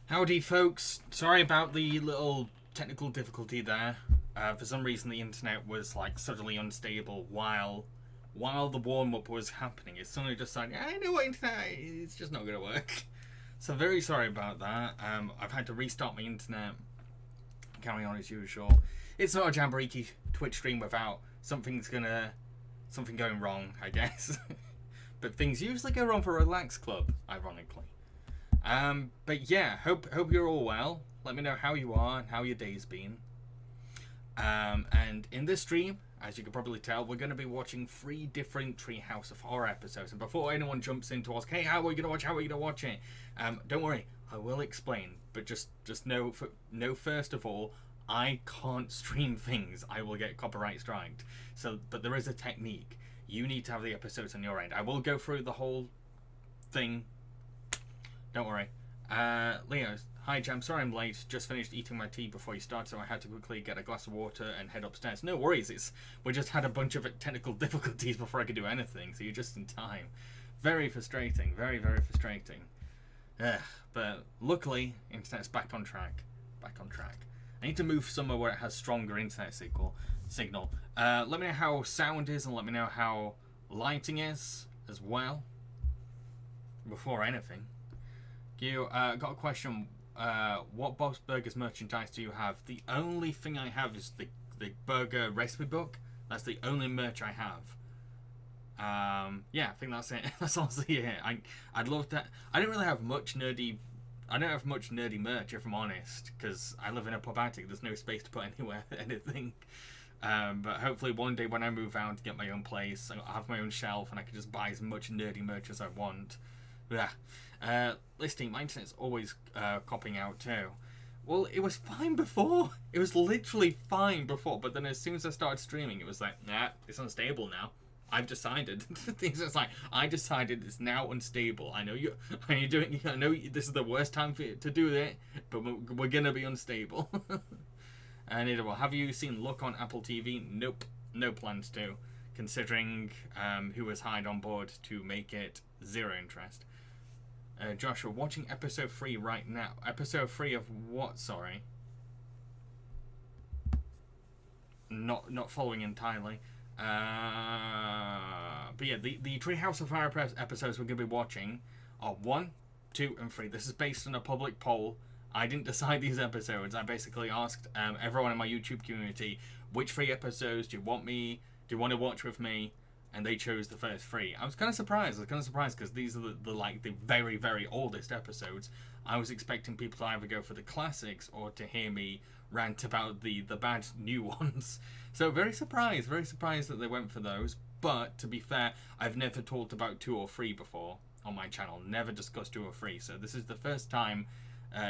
Howdy, folks. Sorry about the little technical difficulty there. For some reason, the internet was like suddenly unstable while the warm up was happening. It suddenly just decided, I know what internet. It's just not gonna work. So very sorry about that. I've had to restart my internet. Carry on as usual. It's not a Jambareeqi Twitch stream without something going wrong, I guess. But things usually go wrong for Relax Club, ironically. But yeah, hope you're all well. Let me know how you are and how your day's been. And in this stream, as you can probably tell, we're going to be watching 3 different Treehouse of Horror episodes. And before anyone jumps in to ask, hey, how are we going to watch it? Don't worry, I will explain. But just know first of all, I can't stream things. I will get copyright striked. But there is a technique. You need to have the episodes on your end. I will go through the whole thing. Don't worry. Leo, hi Jam, sorry I'm late. Just finished eating my tea before you start, so I had to quickly get a glass of water and head upstairs. No worries, we just had a bunch of technical difficulties before I could do anything, so you're just in time. Very frustrating, very, very frustrating. But luckily, internet's back on track. I need to move somewhere where it has stronger internet signal. Let me know how sound is and let me know how lighting is as well. Before anything. You got a question. What Bob's Burgers merchandise do you have? The only thing I have is the burger recipe book. That's the only merch I have. Yeah, I think that's it. That's honestly it. I'd love that. I don't have much nerdy merch, if I'm honest, because I live in a pub attic. There's no space to put anything. But hopefully one day when I move out to get my own place, I'll have my own shelf and I can just buy as much nerdy merch as I want. Yeah. Listening, my internet's always copping out too. Well, it was fine before. It was literally fine before, but then as soon as I started streaming, it was like, nah, it's unstable now. I've decided. It's like, I decided it's now unstable. I know you're doing. I know this is the worst time for you to do it, but we're gonna be unstable. And have you seen Look on Apple TV? Nope, no plans to. Considering who was hired on board to make it, zero interest. Joshua, watching episode 3 right now. Episode 3 of what? Sorry. Not following entirely. But yeah, the Treehouse of Fire episodes we're going to be watching are 1, 2, and 3. This is based on a public poll. I didn't decide these episodes. I basically asked everyone in my YouTube community, which 3 episodes do you want to watch with me? And they chose the first 3. I was kind of surprised. Because these are the very, very oldest episodes. I was expecting people to either go for the classics or to hear me rant about the bad new ones. So very surprised that they went for those. But to be fair, I've never talked about 2 or 3 before on my channel. Never discussed 2 or 3. So this is the first time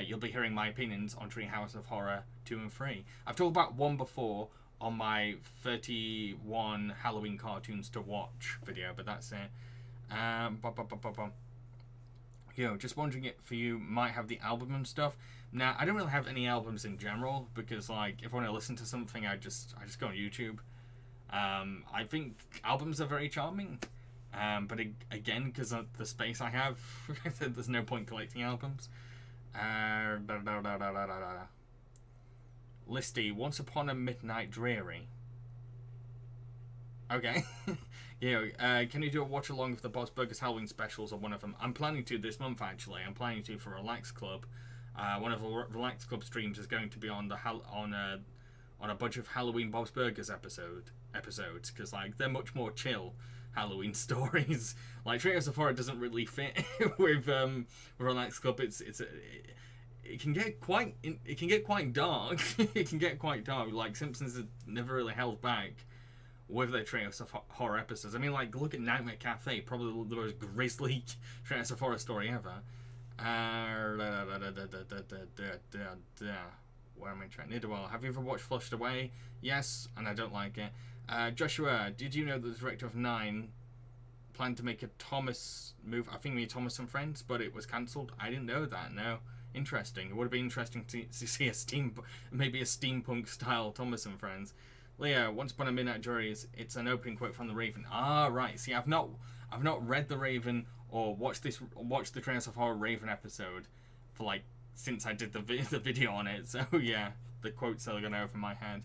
you'll be hearing my opinions on Treehouse of Horror 2 and 3. I've talked about 1 before on my 31 Halloween cartoons to watch video, but that's it. Just wondering if you might have the album and stuff. Now, I don't really have any albums in general, because like if I want to listen to something, I just go on YouTube. I think albums are very charming, but again, because of the space I have, there's no point collecting albums. Listy, Once Upon a Midnight Dreary. Okay. Can you do a watch along with the Bob's Burgers Halloween specials or one of them? I'm planning to this month, actually. I'm planning to for Relax Club. One of the Relax Club streams is going to be on on a bunch of Halloween Bob's Burgers episodes, because like they're much more chill Halloween stories. Like Treehouse of Horror doesn't really fit with Relax Club. It can get quite dark. It can get quite dark. Like Simpsons have never really held back with their Treehouse of Horror episodes. I mean, like look at Nightmare Cafe, probably the most grisly Treehouse of Horror story ever. Where am I trying? Well, have you ever watched Flushed Away? Yes, and I don't like it. Joshua, did you know that the director of 9 planned to make a Thomas move? I think Thomas and Friends, but it was cancelled. I didn't know that. No. Interesting. It would have been interesting to see maybe a steampunk style Thomas and Friends. Leah, Once Upon a Midnight Dreary, it's an opening quote from The Raven. Ah, right. See, I've not read The Raven or watched the Treehouse of Horror Raven episode for like since I did the video on it. So yeah, the quotes are going over my head.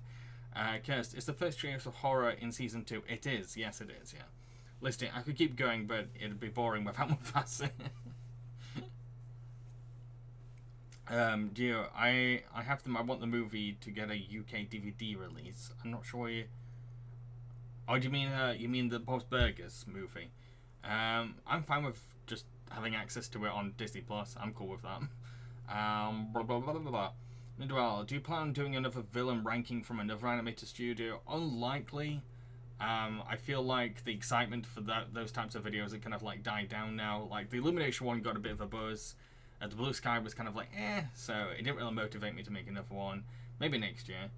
Kirst, it's the first Treehouse of Horror in season 2. It is, yes, it is. Yeah, listing. I could keep going, but it'd be boring without Mufasa. Gio, I have them. I want the movie to get a UK DVD release. I'm not sure. Oh, do you mean the Bob's Burgers movie? I'm fine with just having access to it on Disney Plus. I'm cool with that. Blah blah blah blah blah. Well, do you plan on doing another villain ranking from another animated studio? Unlikely. I feel like the excitement for those types of videos are kind of like died down now. Like the Illumination one got a bit of a buzz. The Blue Sky was kind of like so it didn't really motivate me to make another one. Maybe next year.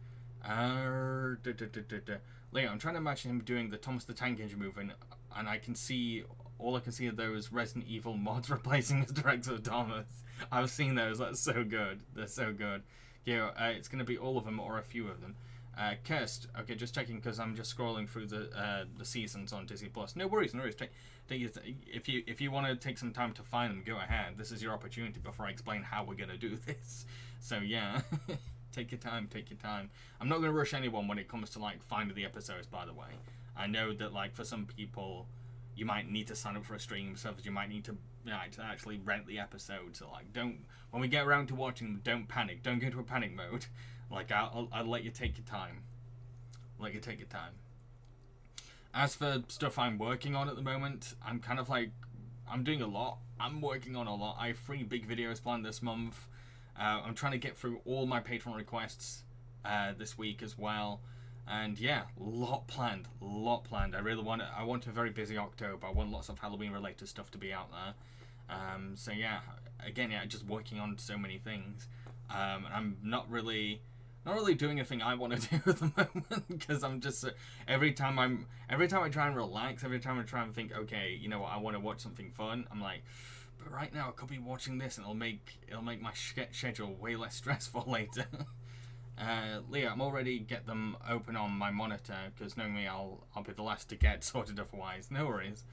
Leo, I'm trying to imagine him doing the Thomas the Tank Engine movie, and I can see all I can see are those Resident Evil mods replacing Mr. Exo-Thomas. I've seen those. That's so good. They're so good. Yeah, it's going to be all of them or a few of them. Kirst, okay, just checking because I'm just scrolling through the seasons on Disney Plus. No worries, no worries. If you want to take some time to find them, go ahead. This is your opportunity before I explain how we're going to do this. So yeah, take your time, take your time. I'm not going to rush anyone when it comes to like finding the episodes. By the way, I know that like for some people, you might need to sign up for a streaming service. You might need to actually rent the episode. So like, when we get around to watching them, don't panic. Don't go into a panic mode. Like I'll let you take your time. Let you take your time. As for stuff I'm working on at the moment, I'm kind of like, I'm doing a lot. I'm working on a lot. I have 3 big videos planned this month. I'm trying to get through all my Patreon requests this week as well. And yeah, lot planned. I really want it. I want a very busy October. I want lots of Halloween related stuff to be out there. So yeah, again, yeah, just working on so many things. And I'm not really doing anything I want to do at the moment because I'm just every time I try and relax, every time I try and think, okay, you know what, I want to watch something fun, I'm like, but right now I could be watching this and it'll make my schedule way less stressful later. Leah, I'm already get them open on my monitor because knowing me, I'll be the last to get sorted otherwise. No worries.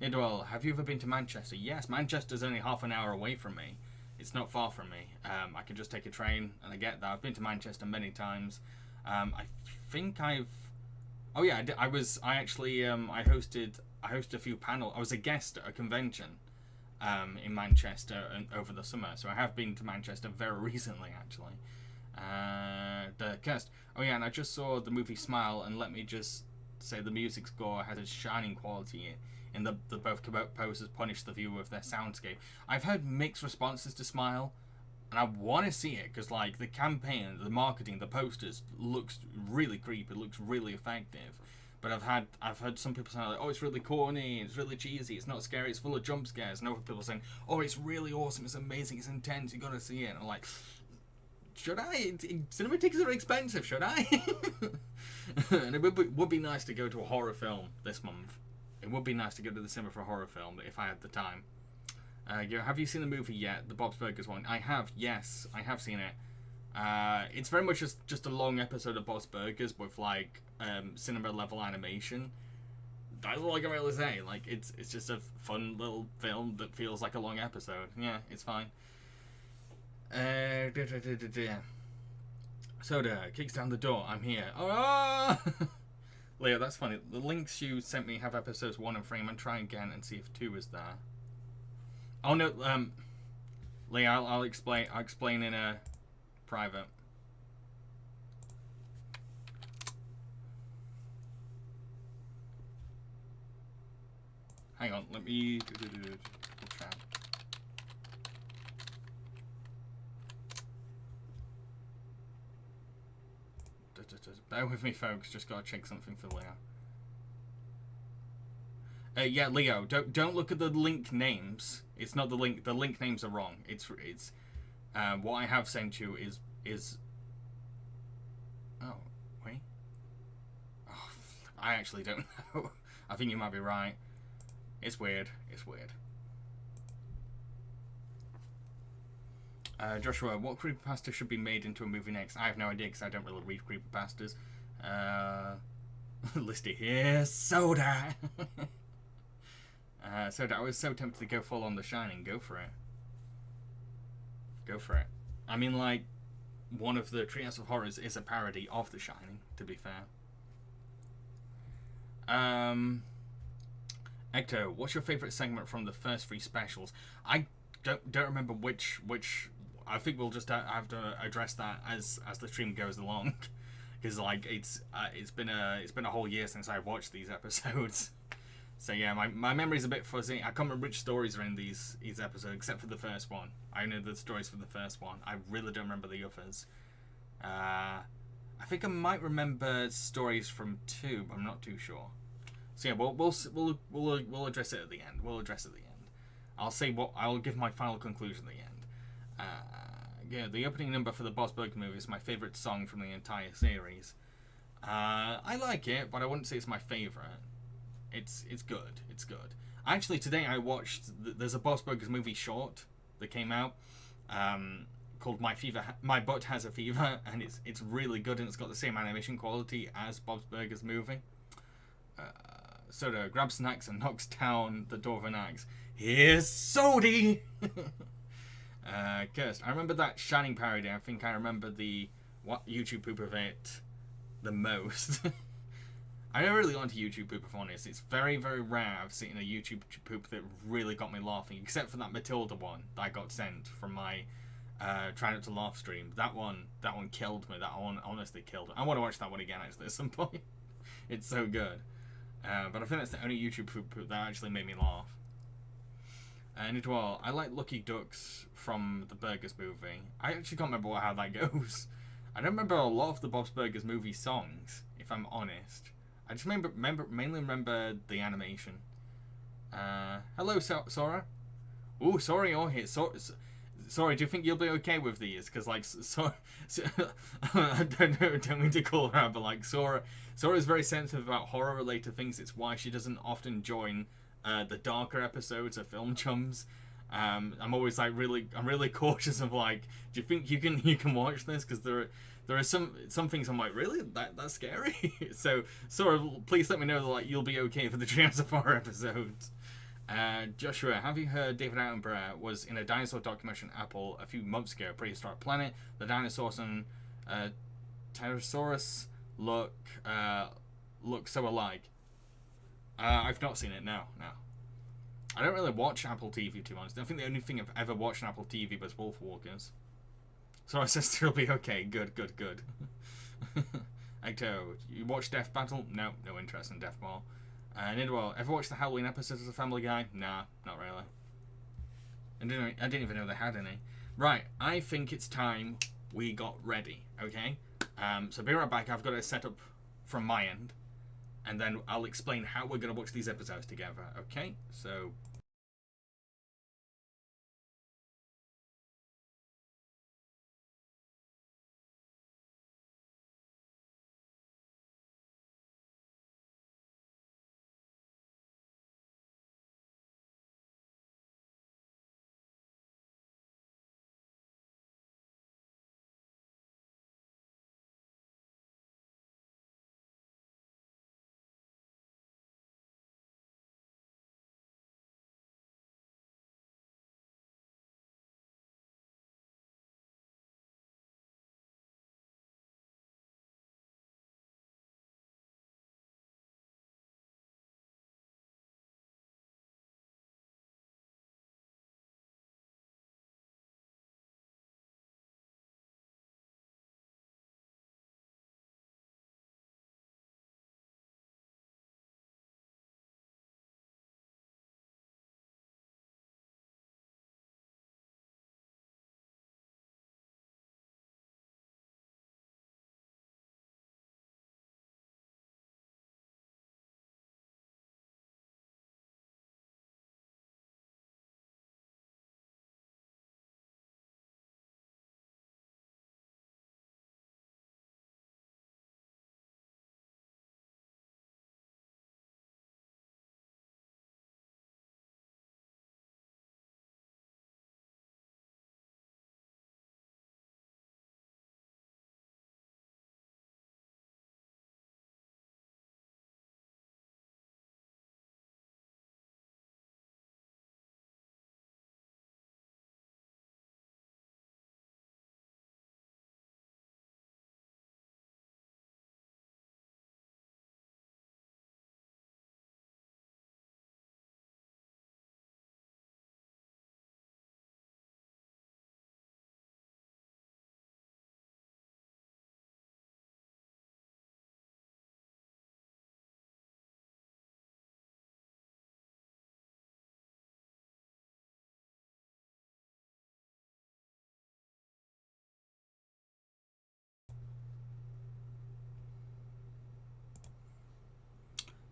Idwell, have you ever been to Manchester? Yes, Manchester's only half an hour away from me. It's not far from me. I can just take a train and I get there. I've been to Manchester many times. I think I've. Oh yeah, I hosted a few panels. I was a guest at a convention in Manchester over the summer. So I have been to Manchester very recently, actually. The cast. Oh yeah, and I just saw the movie Smile, and let me just say the music score has a shining quality in the both composers punish the viewer with their soundscape. I've heard mixed responses to Smile, and I want to see it because like the campaign, the marketing, the posters looks really creepy, it looks really effective. But I've heard some people saying like, oh, it's really corny, it's really cheesy, it's not scary, it's full of jump scares, and other people saying, oh, it's really awesome, it's amazing, it's intense, you gotta see it. And I'm like, should I? Cinema tickets are expensive, should I? And it would be nice to go to a horror film this month. It would be nice to go to the cinema for a horror film if I had the time. Have you seen the movie yet? The Bob's Burgers one? I have, yes. I have seen it. It's very much just a long episode of Bob's Burgers with like cinema level animation. That's all I can really say. Like it's just a fun little film that feels like a long episode. Yeah, it's fine. Soda kicks down the door. I'm here. Oh! Leo, that's funny. The links you sent me have episodes 1 and 3. I'm gonna try again and see if 2 is there. Oh no, Leo, I'll explain. I'll explain in a private. Hang on, let me. Bear with me, folks. Just gotta check something for Leo. Yeah, Leo. Don't look at the link names. It's not the link. The link names are wrong. It's what I have sent you is. Oh wait. Oh, I actually don't know. I think you might be right. It's weird. It's weird. Joshua, what creepypasta should be made into a movie next? I have no idea because I don't really read creepypastas. Listed here, Soda. Soda, I was so tempted to go full on The Shining. Go for it. Go for it. I mean, like, one of the Treehouse of Horrors is a parody of The Shining, to be fair. Ecto, what's your favourite segment from the first three specials? I don't remember which. I think we'll just have to address that as the stream goes along, because like it's been a whole year since I watched these episodes. So yeah, my memory's a bit fuzzy. I can't remember which stories are in these episodes, except for the first one. I know the stories for the first one. I really don't remember the others. I think I might remember stories from 2, but I'm not too sure. So yeah, we'll address it at the end. We'll address it at the end. I'll give my final conclusion at the end. Yeah, the opening number for the Bob's Burger movie is my favourite song from the entire series. I like it, but I wouldn't say it's my favourite. It's good. It's good. Actually, today I watched. There's a Bob's Burgers movie short that came out called My Butt Has a Fever, and it's really good, and it's got the same animation quality as Bob's Burgers movie. Soda grabs snacks and knocks down the door of an axe. Here's Sody! Cursed. I remember that Shining parody. I think I remember the YouTube poop of it the most. I never really got into YouTube poop, if I'm honest. It's very, very rare I've seen a YouTube poop that really got me laughing, except for that Matilda one that I got sent from my Try Not to Laugh stream. That one killed me. That one honestly killed me. I want to watch that one again, actually, at some point. It's so good. But I think that's the only YouTube poop that actually made me laugh. And well, I like Lucky Ducks from the Burgers movie. I actually can't remember how that goes. I don't remember a lot of the Bob's Burgers movie songs, if I'm honest. I just mainly remember the animation. Hello, Sora. Ooh, sorry, you're here. Sorry, do you think you'll be okay with these? Because, like, I don't mean to call her out, but, like, Sora's very sensitive about horror-related things. It's why she doesn't often join the darker episodes of Film Chums. I'm always, like, I'm really cautious of, like, do you think you can watch this? Because there are some things I'm like, really? That's scary? So, Sora, please let me know that, like, you'll be okay for the Treehouse of Horror episodes. Joshua, have you heard David Attenborough was in a dinosaur documentary on Apple a few months ago, Prehistoric Planet? The dinosaurs and Pterosaurus look so alike. I've not seen it, no. I don't really watch Apple TV, to be honest. I think the only thing I've ever watched on Apple TV was Wolf Walkers. So I said it'll be okay. Good. Ecto, you watch Death Battle? No interest in Death Ball. Nidwell, ever watched the Halloween episodes of The Family Guy? Nah, not really. I didn't even know they had any. Right, I think it's time we got ready, okay? So be right back. I've got it set up from my end, and then I'll explain how we're going to watch these episodes together, okay? So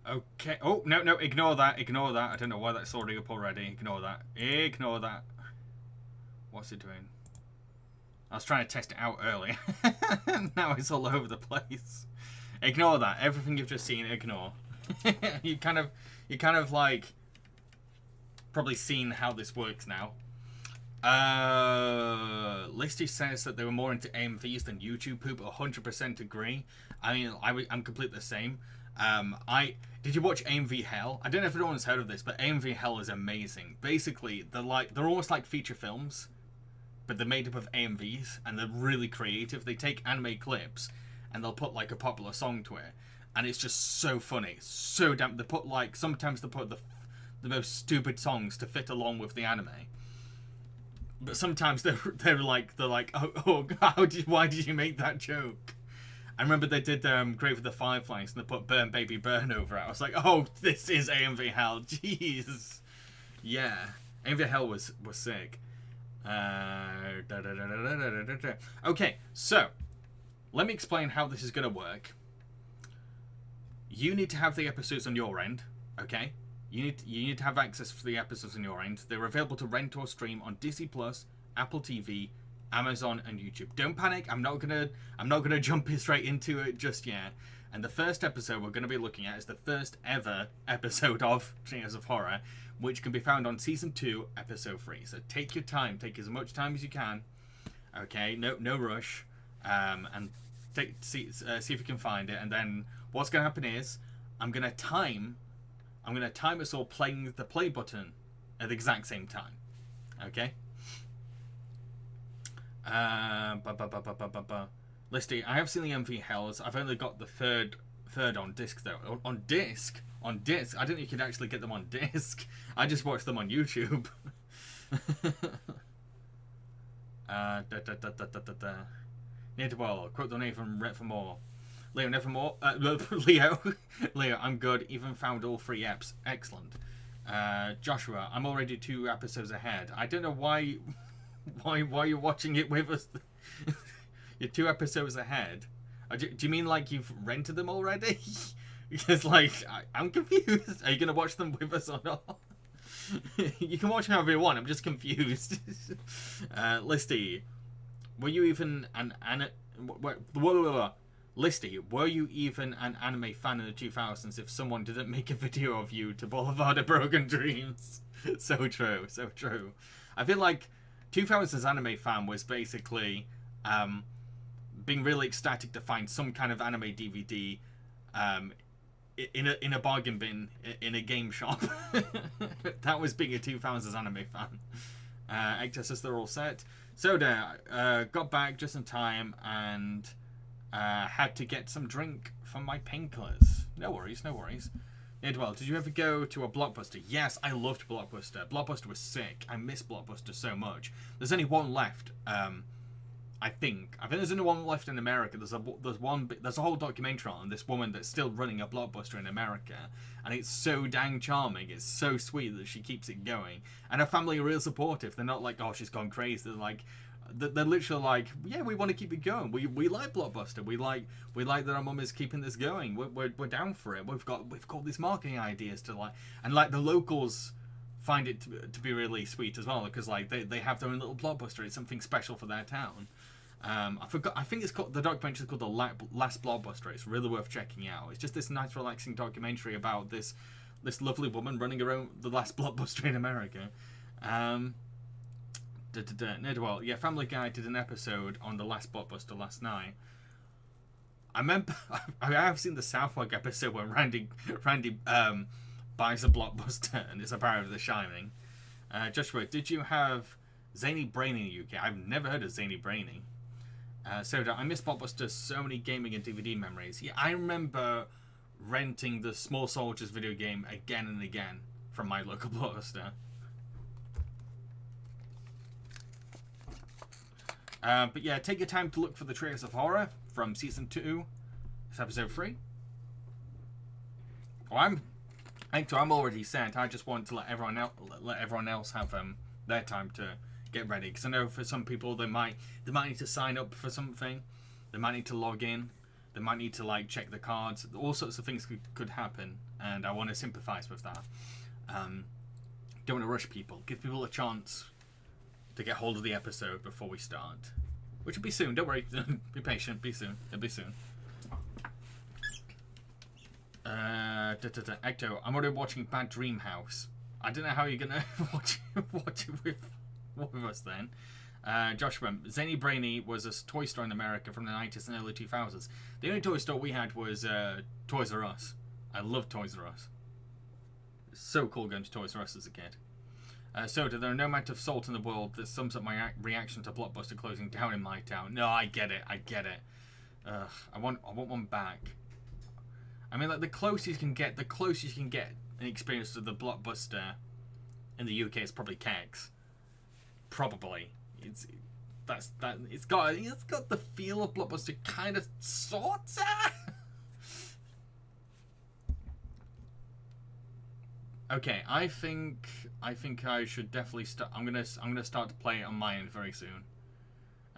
Okay. Oh, no, no, ignore that, ignore that. I don't know why that's already up already. Ignore that. Ignore that. What's it doing? I was trying to test it out earlier. Now it's all over the place. Ignore that. Everything you've just seen, ignore. you kind of like probably seen how this works now. Listy says that they were more into AMVs than YouTube poop. 100% agree. I mean, I'm completely the same. Did you watch AMV Hell? I don't know if anyone's heard of this, but AMV Hell is amazing. Basically, they're almost like feature films, but they're made up of AMVs, and they're really creative. They take anime clips, and they'll put like a popular song to it, and it's just so funny, so damn. They put like sometimes they put the most stupid songs to fit along with the anime. But sometimes they're like oh why did you make that joke? I remember they did Grave of the Fireflies and they put Burn Baby Burn over it. I was like, oh, this is AMV Hell. Jeez. Yeah. AMV Hell was sick. Okay, so let me explain how this is going to work. You need to have the episodes on your end, okay? You need to have access to the episodes on your end. They're available to rent or stream on Disney Plus, Apple TV, Amazon, and YouTube. Don't panic. I'm not gonna jump straight into it just yet. And the first episode we're gonna be looking at is the first ever episode of Treehouse of Horror, which can be found on season 2, episode 3. So take your time. Take as much time as you can. Okay, no rush. And see if you can find it. And then what's gonna happen is I'm gonna time us all playing the play button at the exact same time. Okay? Listy, I have seen the MV Hells. I've only got the third on disc though. On disc? On disc? I didn't know you could actually get them on disc. I just watched them on YouTube. Well, quote the name from Rep for More. Leo, nevermore. Leo, I'm good. Even found all 3 eps. Excellent. Joshua, I'm already 2 episodes ahead. I don't know why you're watching it with us. You're 2 episodes ahead. Do you mean like you've rented them already? Because like I'm confused. Are you gonna watch them with us or not? You can watch however you want. I'm just confused. Listy, were you even Listy, were you even an anime fan in the 2000s if someone didn't make a video of you to Boulevard of Broken Dreams? So true, so true. I feel like 2000s anime fan was basically being really ecstatic to find some kind of anime DVD in a bargain bin in a game shop. That was being a 2000s anime fan. Hector says they're all set. Soda, got back just in time and had to get some drink from my painkillers. No worries, no worries. Well, did you ever go to a Blockbuster? Yes, I loved Blockbuster. Blockbuster was sick. I miss Blockbuster so much. There's only one left. I think there's only one left in America. There's a whole documentary on this woman that's still running a Blockbuster in America, and it's so dang charming. It's so sweet that she keeps it going, and her family are real supportive. They're not like, oh, she's gone crazy. They're literally like, yeah, we want to keep it going. We like Blockbuster. We like that our mum is keeping this going. We're down for it. We've got these marketing ideas to like, and like the locals find it to be really sweet as well, because like they have their own little Blockbuster. It's something special for their town. I think it's called, the documentary is called The Last Blockbuster. It's really worth checking out. It's just this nice, relaxing documentary about this lovely woman running her own the last Blockbuster in America. Well, yeah, Family Guy did an episode on The Last Blockbuster last night. I remember I have seen the South Park episode where Randy buys a Blockbuster and it's a part of The Shining. Joshua, did you have Zany Brainy in the UK? I've never heard of Zany Brainy. Soda, I miss Blockbuster. So many gaming and DVD memories. Yeah, I remember renting the Small Soldiers video game again and again from my local Blockbuster. But yeah, take your time to look for the Treehouse of Horror from season 2. It's episode 3. Oh, I'm already set. I just want to let everyone else have their time to get ready, because I know for some people they might need to sign up for something. They might need to log in. They might need to like check the cards. All sorts of things could happen. and I want to sympathise with that. Don't want to rush people. Give people a chance to get hold of the episode before we start. Which will be soon, don't worry. Be patient, be soon. It'll be soon. Ecto, I'm already watching Bad Dream House. I don't know how you're gonna watch it with us then. Joshua, Zany Brainy was a toy store in America from the 90s and early 2000s. The only toy store we had was Toys R Us. I loved Toys R Us. It's so cool going to Toys R Us as a kid. Soda, there are no amount of salt in the world that sums up my reaction to Blockbuster closing down in my town. No, I get it. I want one back. I mean, like, the closest you can get an experience to the Blockbuster in the UK is probably Kegs. Probably. It's got the feel of Blockbuster, kind of, sorta. Okay, I think I should definitely start. I'm gonna start to play it on my end very soon.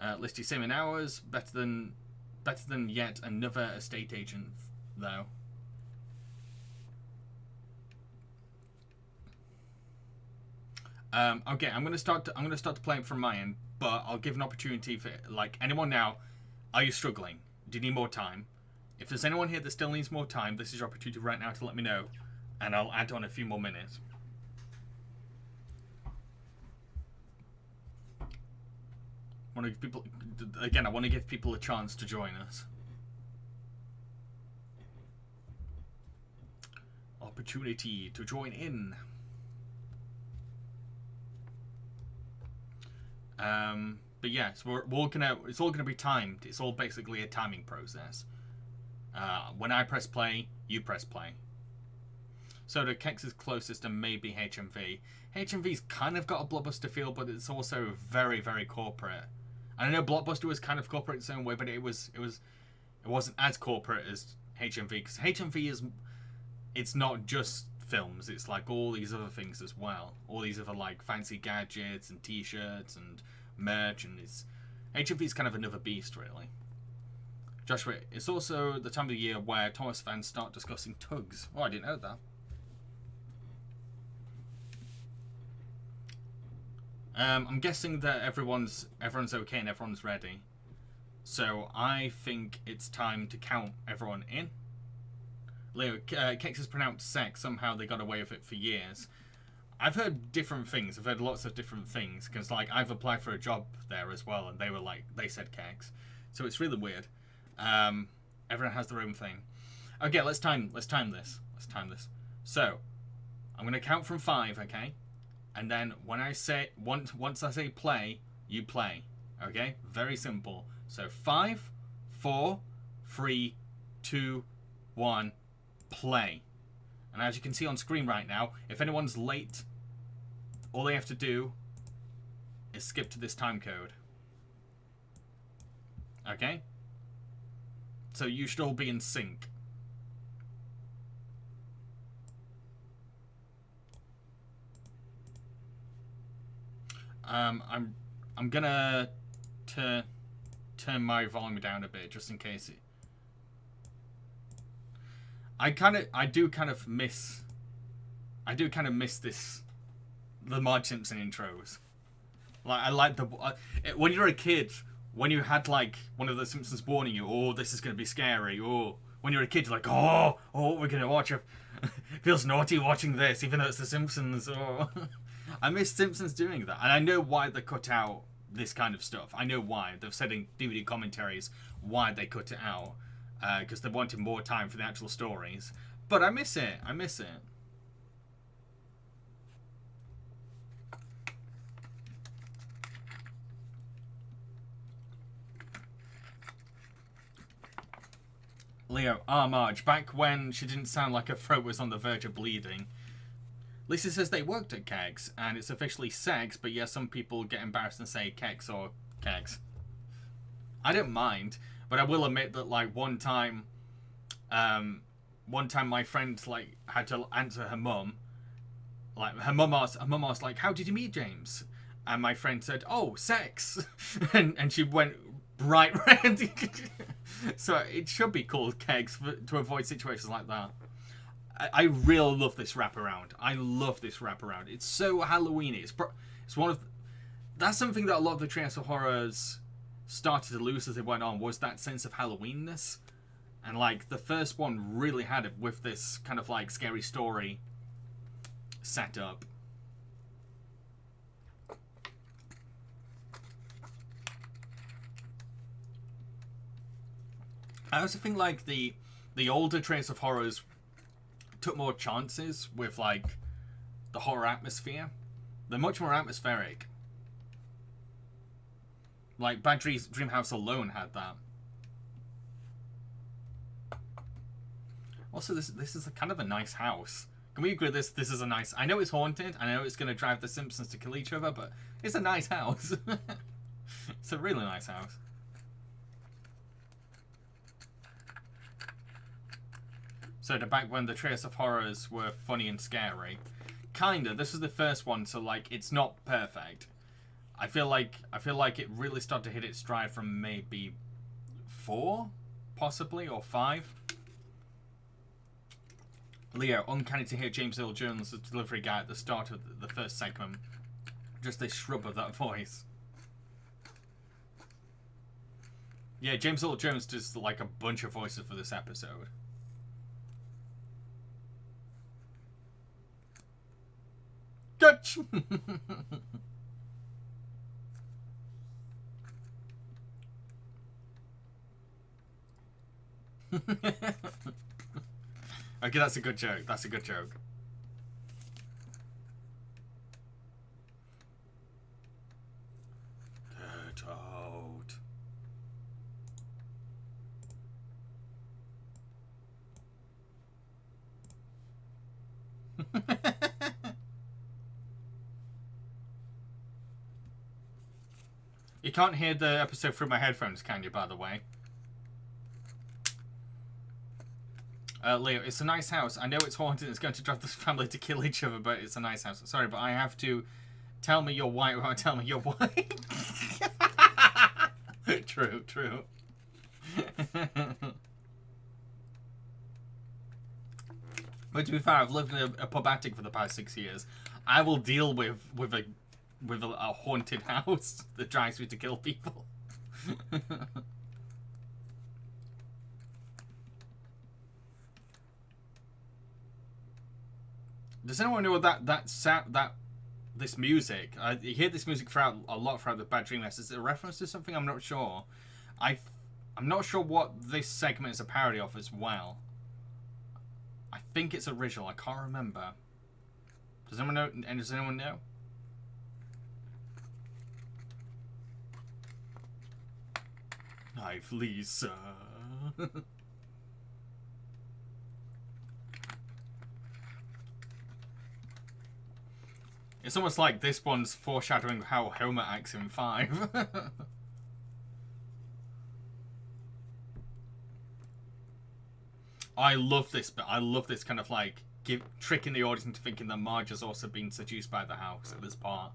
Listy same in hours, better than yet another estate agent though. Okay, I'm gonna start to play it from my end, but I'll give an opportunity for, like, anyone now. Are you struggling? Do you need more time? If there's anyone here that still needs more time, this is your opportunity right now to let me know, and I'll add on a few more minutes. I want to give people a chance to join us. Opportunity to join in. But yeah, so it's all gonna be timed. It's all basically a timing process. When I press play, you press play. So the Kex's closest and maybe HMV. HMV's kind of got a Blockbuster feel, but it's also very, very corporate. And I know Blockbuster was kind of corporate in its own way, but it wasn't as corporate as HMV, because HMV it's not just films, it's like all these other things as well. All these other, like, fancy gadgets and t-shirts and merch, and HMV's kind of another beast, really. Joshua, it's also the time of the year where Thomas fans start discussing tugs. Oh, I didn't know that. I'm guessing that everyone's okay and everyone's ready. So I think it's time to count everyone in. Leo, Kex is pronounced sex. Somehow they got away with it for years. I've heard different things. I've heard lots of different things. Because, like, I've applied for a job there as well, and they said Kex. So it's really weird. Everyone has their own thing. Okay, let's time this. So, I'm going to count from 5, okay? And then when I say, once I say play, you play. Okay? Very simple. So 5, 4, 3, 2, 1, play. And as you can see on screen right now, if anyone's late, all they have to do is skip to this time code. Okay? So you should all be in sync. I'm gonna turn my volume down a bit just in case I do kind of miss this, the Marge Simpson intros. Like, I like when you're a kid, when you had, like, one of the Simpsons warning you, oh, this is gonna be scary, or when you're a kid, you're like, oh, we're gonna watch it. Feels naughty watching this, even though it's the Simpsons. Oh. I miss Simpsons doing that, and I know why they cut out this kind of stuff. I know why. They've said in DVD commentaries why they cut it out, because they wanted more time for the actual stories. But I miss it. Leo, Marge, back when she didn't sound like her throat was on the verge of bleeding. Lisa says they worked at Kegs, and it's officially sex, but yeah, some people get embarrassed and say Kegs or Kegs. I don't mind, but I will admit that, like, one time my friend, like, had to answer her mum. Like, her mum asked, like, how did you meet James? And my friend said, oh, sex. and she went bright red. So it should be called Kegs to avoid situations like that. I really love this wraparound. I love this wraparound. It's so Halloweeny. It's one of... That's something that a lot of the Treehouse of Horrors started to lose as they went on, was that sense of Halloweenness. And, like, the first one really had it with this kind of, like, scary story setup. I also think, like, the older Treehouse of Horrors took more chances with, like, the horror atmosphere. They're much more atmospheric. Like, Bad Dream House alone had that. Also, this is a kind of a nice house. Can we agree this is a nice... I know it's haunted. I know it's going to drive the Simpsons to kill each other, but it's a nice house. It's a really nice house. So back when the Treehouse of Horrors were funny and scary, kinda. This is the first one, so like it's not perfect. I feel like it really started to hit its stride from maybe 4, possibly, or 5. Leo, uncanny to hear James Earl Jones, the delivery guy at the start of the first segment. Just this shrub of that voice. Yeah, James Earl Jones does like a bunch of voices for this episode. Gotch! Okay, that's a good joke. That's a good joke. Get out. You can't hear the episode through my headphones, can you, by the way? Leo, it's a nice house. I know it's haunted. It's going to drive this family to kill each other, but it's a nice house. Sorry, but I have to tell me you're white without telling me you're white. True, true. But to be fair, I've lived in a pub attic for the past 6 years. I will deal with a haunted house that drives me to kill people. Does anyone know what this music? You hear this music a lot throughout the Bad Dream House. Is it a reference to something? I'm not sure. I'm not sure what this segment is a parody of as well. I think it's original. I can't remember. Does anyone know? And does anyone know? Knife Lisa. It's almost like this one's foreshadowing how Homer acts in 5. I love this, but I love this kind of like tricking the audience into thinking that Marge has also been seduced by the house at this part.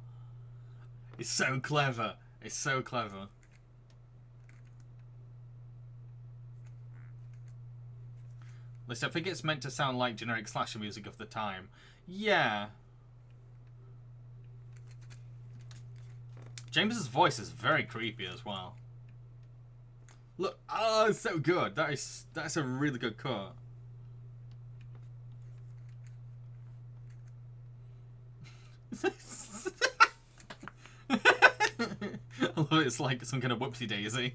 It's so clever. It's so clever. Listen, I think it's meant to sound like generic slasher music of the time. Yeah. James's voice is very creepy as well. Look, oh, it's so good. That's a really good cut. I love it. It's like some kind of whoopsie daisy.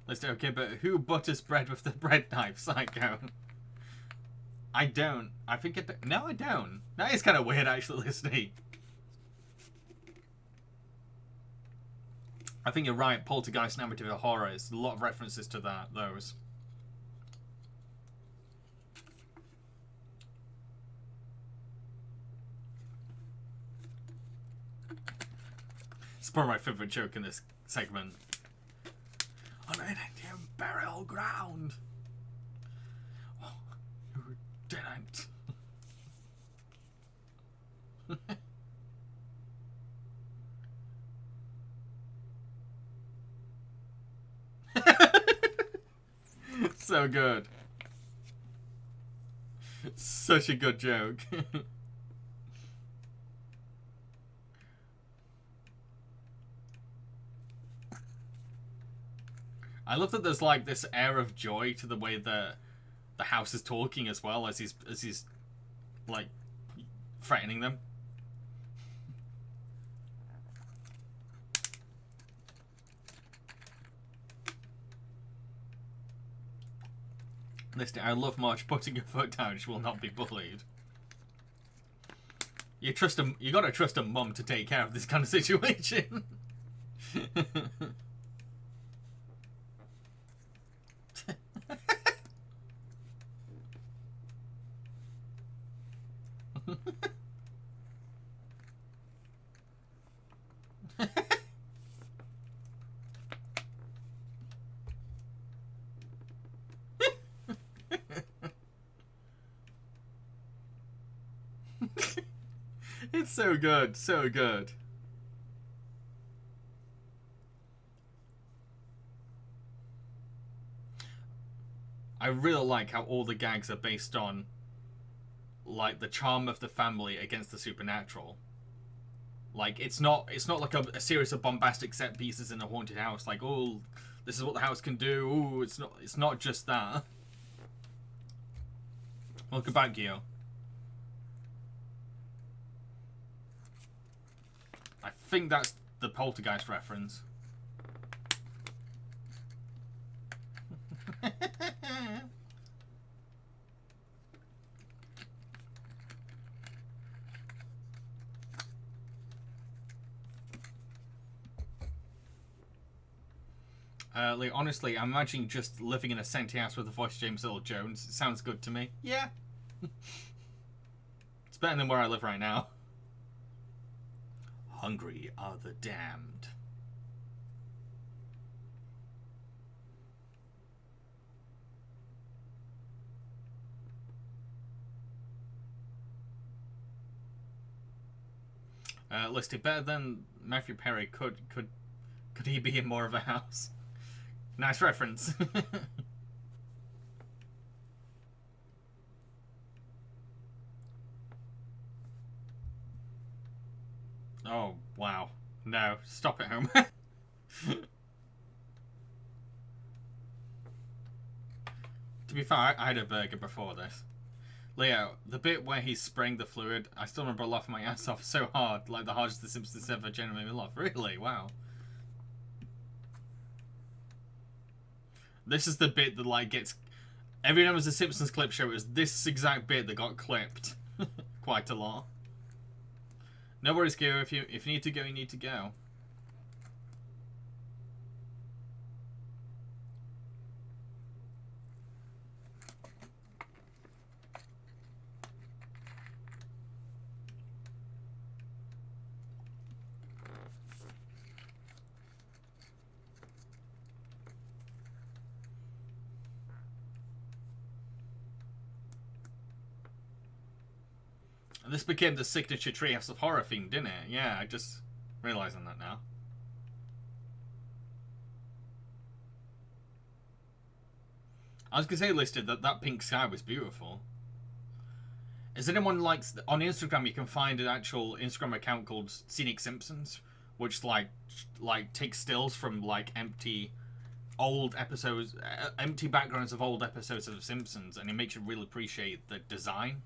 Let's do okay, but who butters bread with the bread knife? Psycho. I don't. I think it. No, I don't. That is kind of weird, actually, listening. I think you're right. Poltergeist and Amityville Horror. There's a lot of references to those. It's probably my favourite joke in this segment. On an Indian burial ground. Oh, who didn't? So good. Such a good joke. I love that there's like this air of joy to the way the house is talking as well as he's like threatening them. Listen, I love Marge putting her foot down. She will not be bullied. You gotta trust a mum to take care of this kind of situation. It's so good, so good. I really like how all the gags are based on like the charm of the family against the supernatural. Like it's not like a series of bombastic set pieces in a haunted house. Like, oh, this is what the house can do. Oh, it's not just that. Welcome back, Gio. I think that's the Poltergeist reference. Like, honestly, I'm imagining just living in a sentient house with the voice of James Earl Jones. It sounds good to me. Yeah. It's better than where I live right now. Hungry are the damned. Listed better than Matthew Perry. Could he be in more of a house? Nice reference. Oh, wow. No, stop it, Homer. To be fair, I had a burger before this. Leo, the bit where he's spraying the fluid, I still remember laughing my ass off so hard, like the hardest The Simpsons ever generated me laugh. Really? Wow. This is the bit that like gets... Every time it was a Simpsons clip show, it was this exact bit that got clipped. Quite a lot. No worries, Gio. If you need to go, you need to go. This became the signature Treehouse of Horror theme, didn't it? Yeah, I just realising that now. I was gonna say, listed that pink sky was beautiful. Is anyone likes on Instagram? You can find an actual Instagram account called Scenic Simpsons, which like takes stills from like empty old episodes, empty backgrounds of old episodes of The Simpsons, and it makes you really appreciate the design.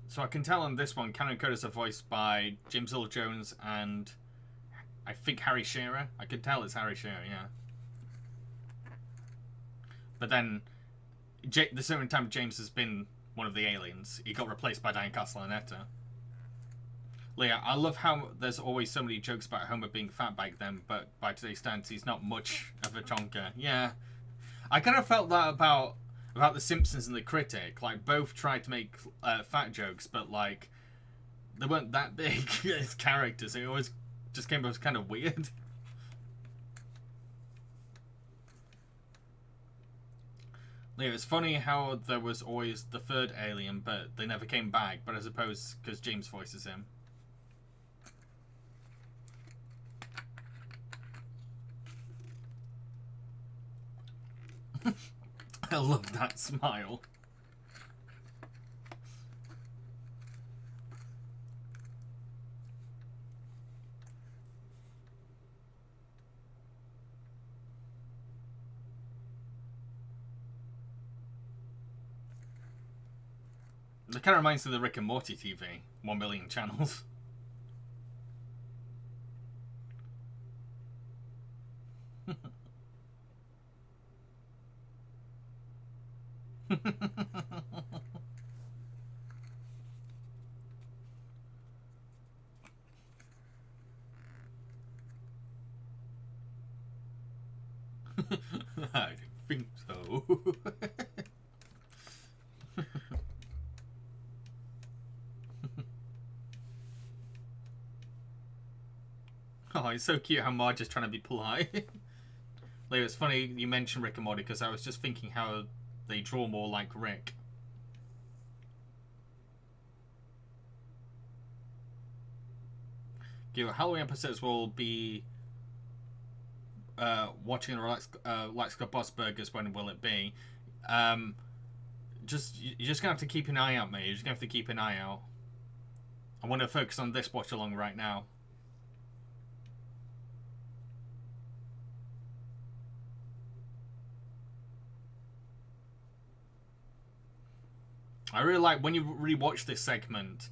So I can tell on this one, Canon Coders are voiced by James Earl Jones and I think Harry Shearer. I can tell it's Harry Shearer, yeah. But then, the certain time James has been one of the aliens, he got replaced by Diane Castellaneta. Leah, I love how there's always so many jokes about Homer being fat back then, but by today's standards, he's not much of a chonker. Yeah. I kind of felt that about The Simpsons and The Critic. Like, both tried to make fat jokes, but, like, they weren't that big as characters. It always just came across kind of weird. Yeah, it's funny how there was always the third alien, but they never came back, but I suppose because James voices him. I love that smile. It kind of reminds me of the Rick and Morty TV. 1 million channels. I don't think so. Oh, it's so cute how Marge is trying to be polite. Like, it's funny you mentioned Rick and Morty because I was just thinking how they draw more like Rick. Halloween episodes will be watching the Relax Club Boss Burgers. When will it be? You're just gonna have to keep an eye out, mate. You're just gonna have to keep an eye out. I want to focus on this watch along right now. I really like when you rewatch this segment,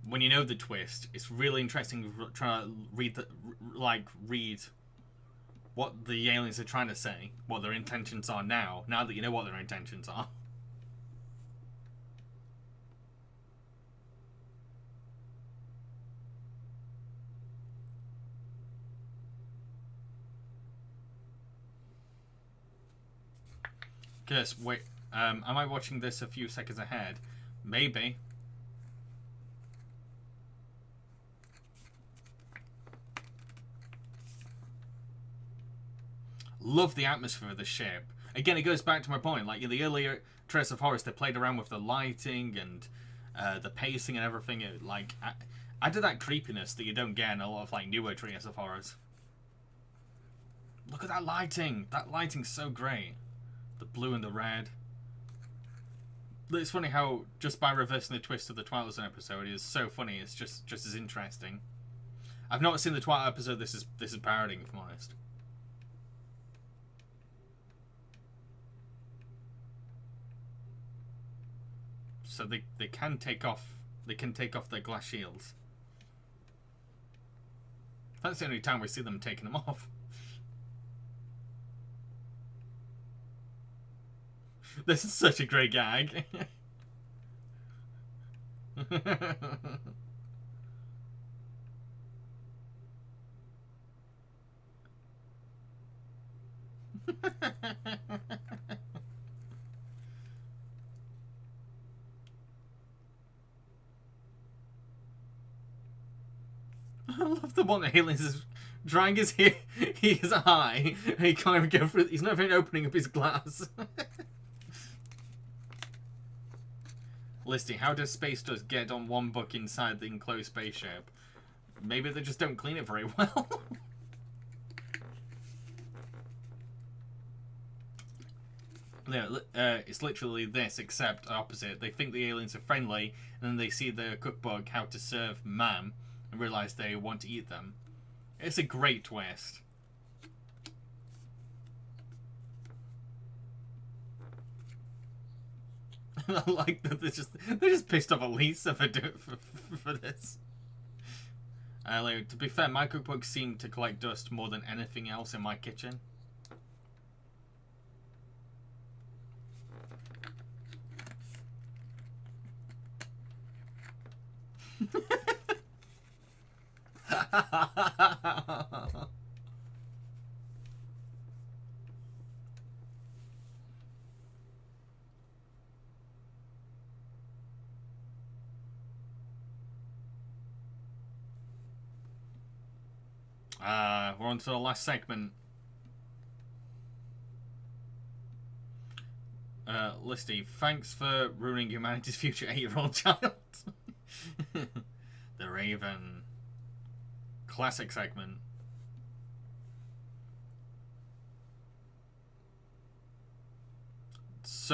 when you know the twist. It's really interesting trying to read what the aliens are trying to say, what their intentions are now that you know what their intentions are. Guess, wait, am I watching this a few seconds ahead? Maybe. Love the atmosphere of the ship. Again, it goes back to my point. Like in the earlier Trails of Horrors, they played around with the lighting and the pacing and everything. It added that creepiness that you don't get in a lot of like newer Trails of Horrors. Look at that lighting. That lighting's so great. The blue and the red. It's funny how just by reversing the twist of the Twilight Zone episode is so funny. It's just as interesting. I've not seen the Twilight episode. This is parodying, if I'm honest. So they can take off their glass shields. That's the only time we see them taking them off. This is such a great gag. I love the one that Aliens is drying his eye and he can't even go through. He's not even opening up his glass. Listing, how does space dust get on one book inside the enclosed spaceship? Maybe they just don't clean it very well. Yeah, it's literally this, except opposite. They think the aliens are friendly, and then they see the cookbook, How to Serve Man, and realise they want to eat them. It's a great twist. I like that they're just pissed off at Lisa for this. Like, to be fair, my cookbooks seem to collect dust more than anything else in my kitchen. We're on to the last segment. Listy, thanks for ruining humanity's future 8-year-old child. The Raven. Classic segment.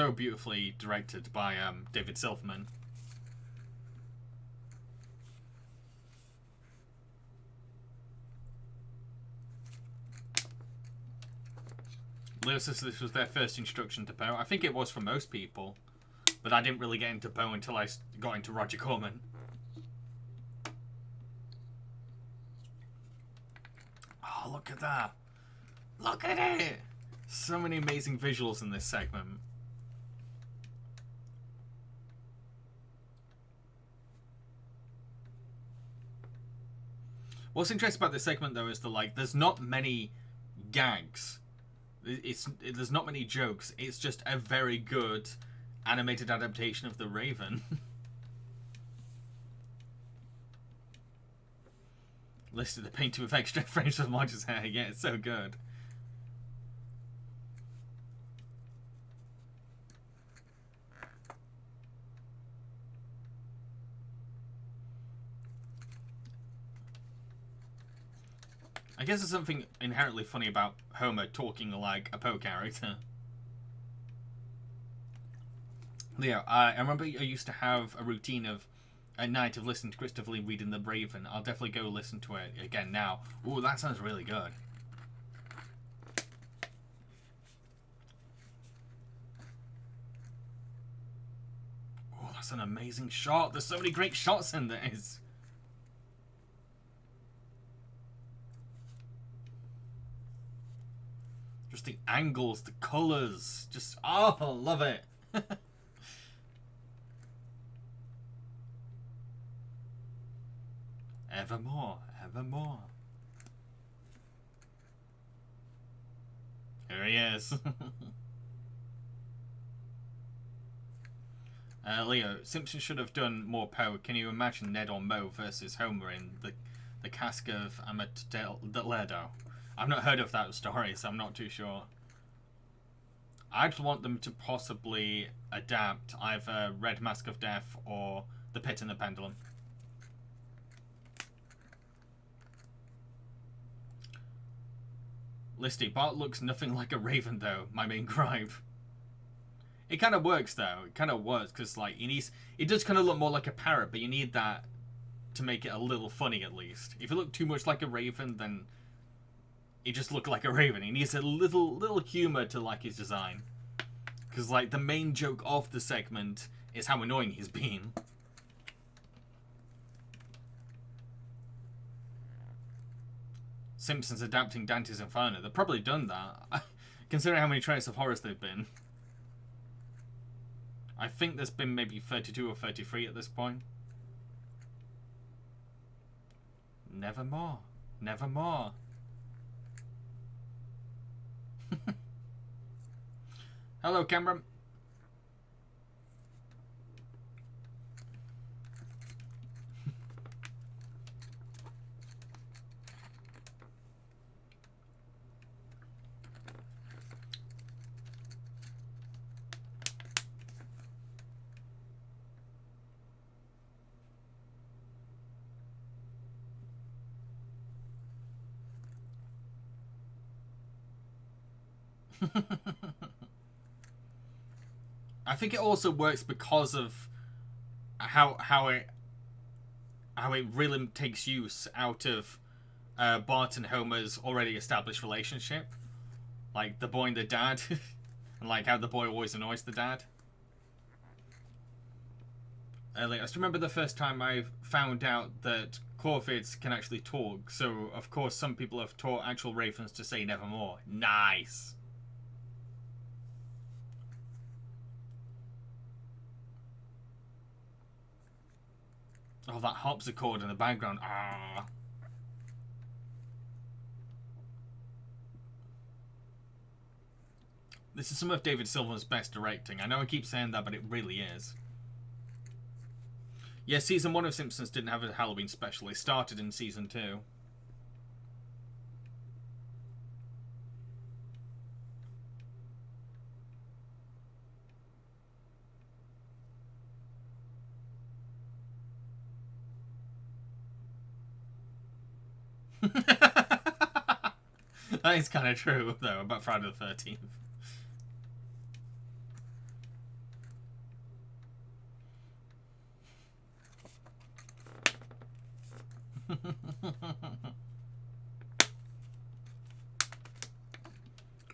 so beautifully directed by David Silverman. Leo says this was their first introduction to Poe. I think it was for most people, but I didn't really get into Poe until I got into Roger Corman. Oh, look at that. Look at it! So many amazing visuals in this segment. What's interesting about this segment, though, is that, like, there's not many gags. There's not many jokes. It's just a very good animated adaptation of The Raven. Listed the painting with extra frames for Marge's hair. Yeah, it's so good. I guess there's something inherently funny about Homer talking like a Poe character. Leo, I remember I used to have a routine of at night of listening to Christopher Lee reading The Raven. I'll definitely go listen to it again now. Ooh, that sounds really good. Oh, that's an amazing shot. There's so many great shots in this. Just the angles, the colours. Just, oh, love it. Evermore, evermore. Here he is. Leo, Simpson should have done more Poe. Can you imagine Ned or Moe versus Homer in the Cask of Amontillado? I've not heard of that story, so I'm not too sure. I'd want them to possibly adapt either Red Mask of Death or The Pit and the Pendulum. Listy, Bart looks nothing like a raven, though. My main gripe. It kind of works, though. It kind of works because, like, it does kind of look more like a parrot, but you need that to make it a little funny, at least. If it looked too much like a raven, then it just looked like a raven. He needs a little humor to like his design, because, like, the main joke of the segment is how annoying he's being. Simpsons adapting Dante's Inferno. They've probably done that, considering how many Trails of Horrors they've been. I think there's been maybe 32 or 33 at this point. Nevermore. Nevermore. Hello, Cameron. I think it also works because of how it really takes use out of Bart and Homer's already established relationship, like the boy and the dad, and like how the boy always annoys the dad. Like, I just remember the first time I found out that corvids can actually talk. So of course some people have taught actual ravens to say nevermore. Nice. Oh, that harpsichord in the background. Ah. This is some of David Silverman's best directing. I know I keep saying that, but it really is. Yeah, season 1 of Simpsons didn't have a Halloween special. It started in season 2. That is kind of true, though, about Friday the 13th.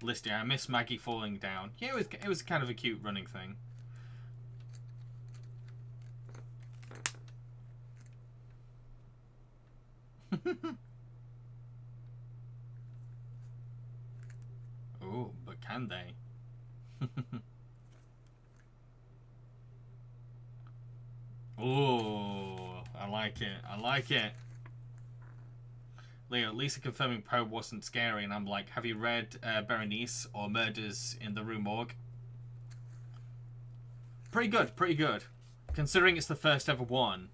Listy, I miss Maggie falling down. Yeah, it was kind of a cute running thing. Oh, but can they? Oh, I like it. I like it. Lisa confirming Poe wasn't scary, and I'm like, have you read Berenice or Murders in the Rue Morgue? Pretty good, pretty good. Considering it's the first ever one,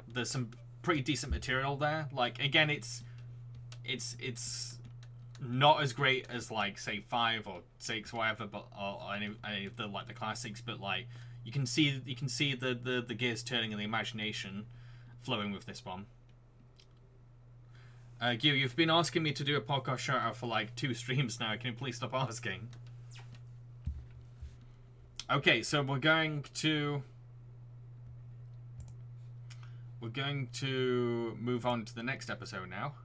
there's some pretty decent material there. Like, again, it's not as great as, like, say 5 or 6, whatever, but or any of the, like, the classics, but like you can see the gears turning and the imagination flowing with this one. Gil, you've been asking me to do a podcast shout out for like 2 streams now. Can you please stop asking? Okay, so we're going to move on to the next episode now.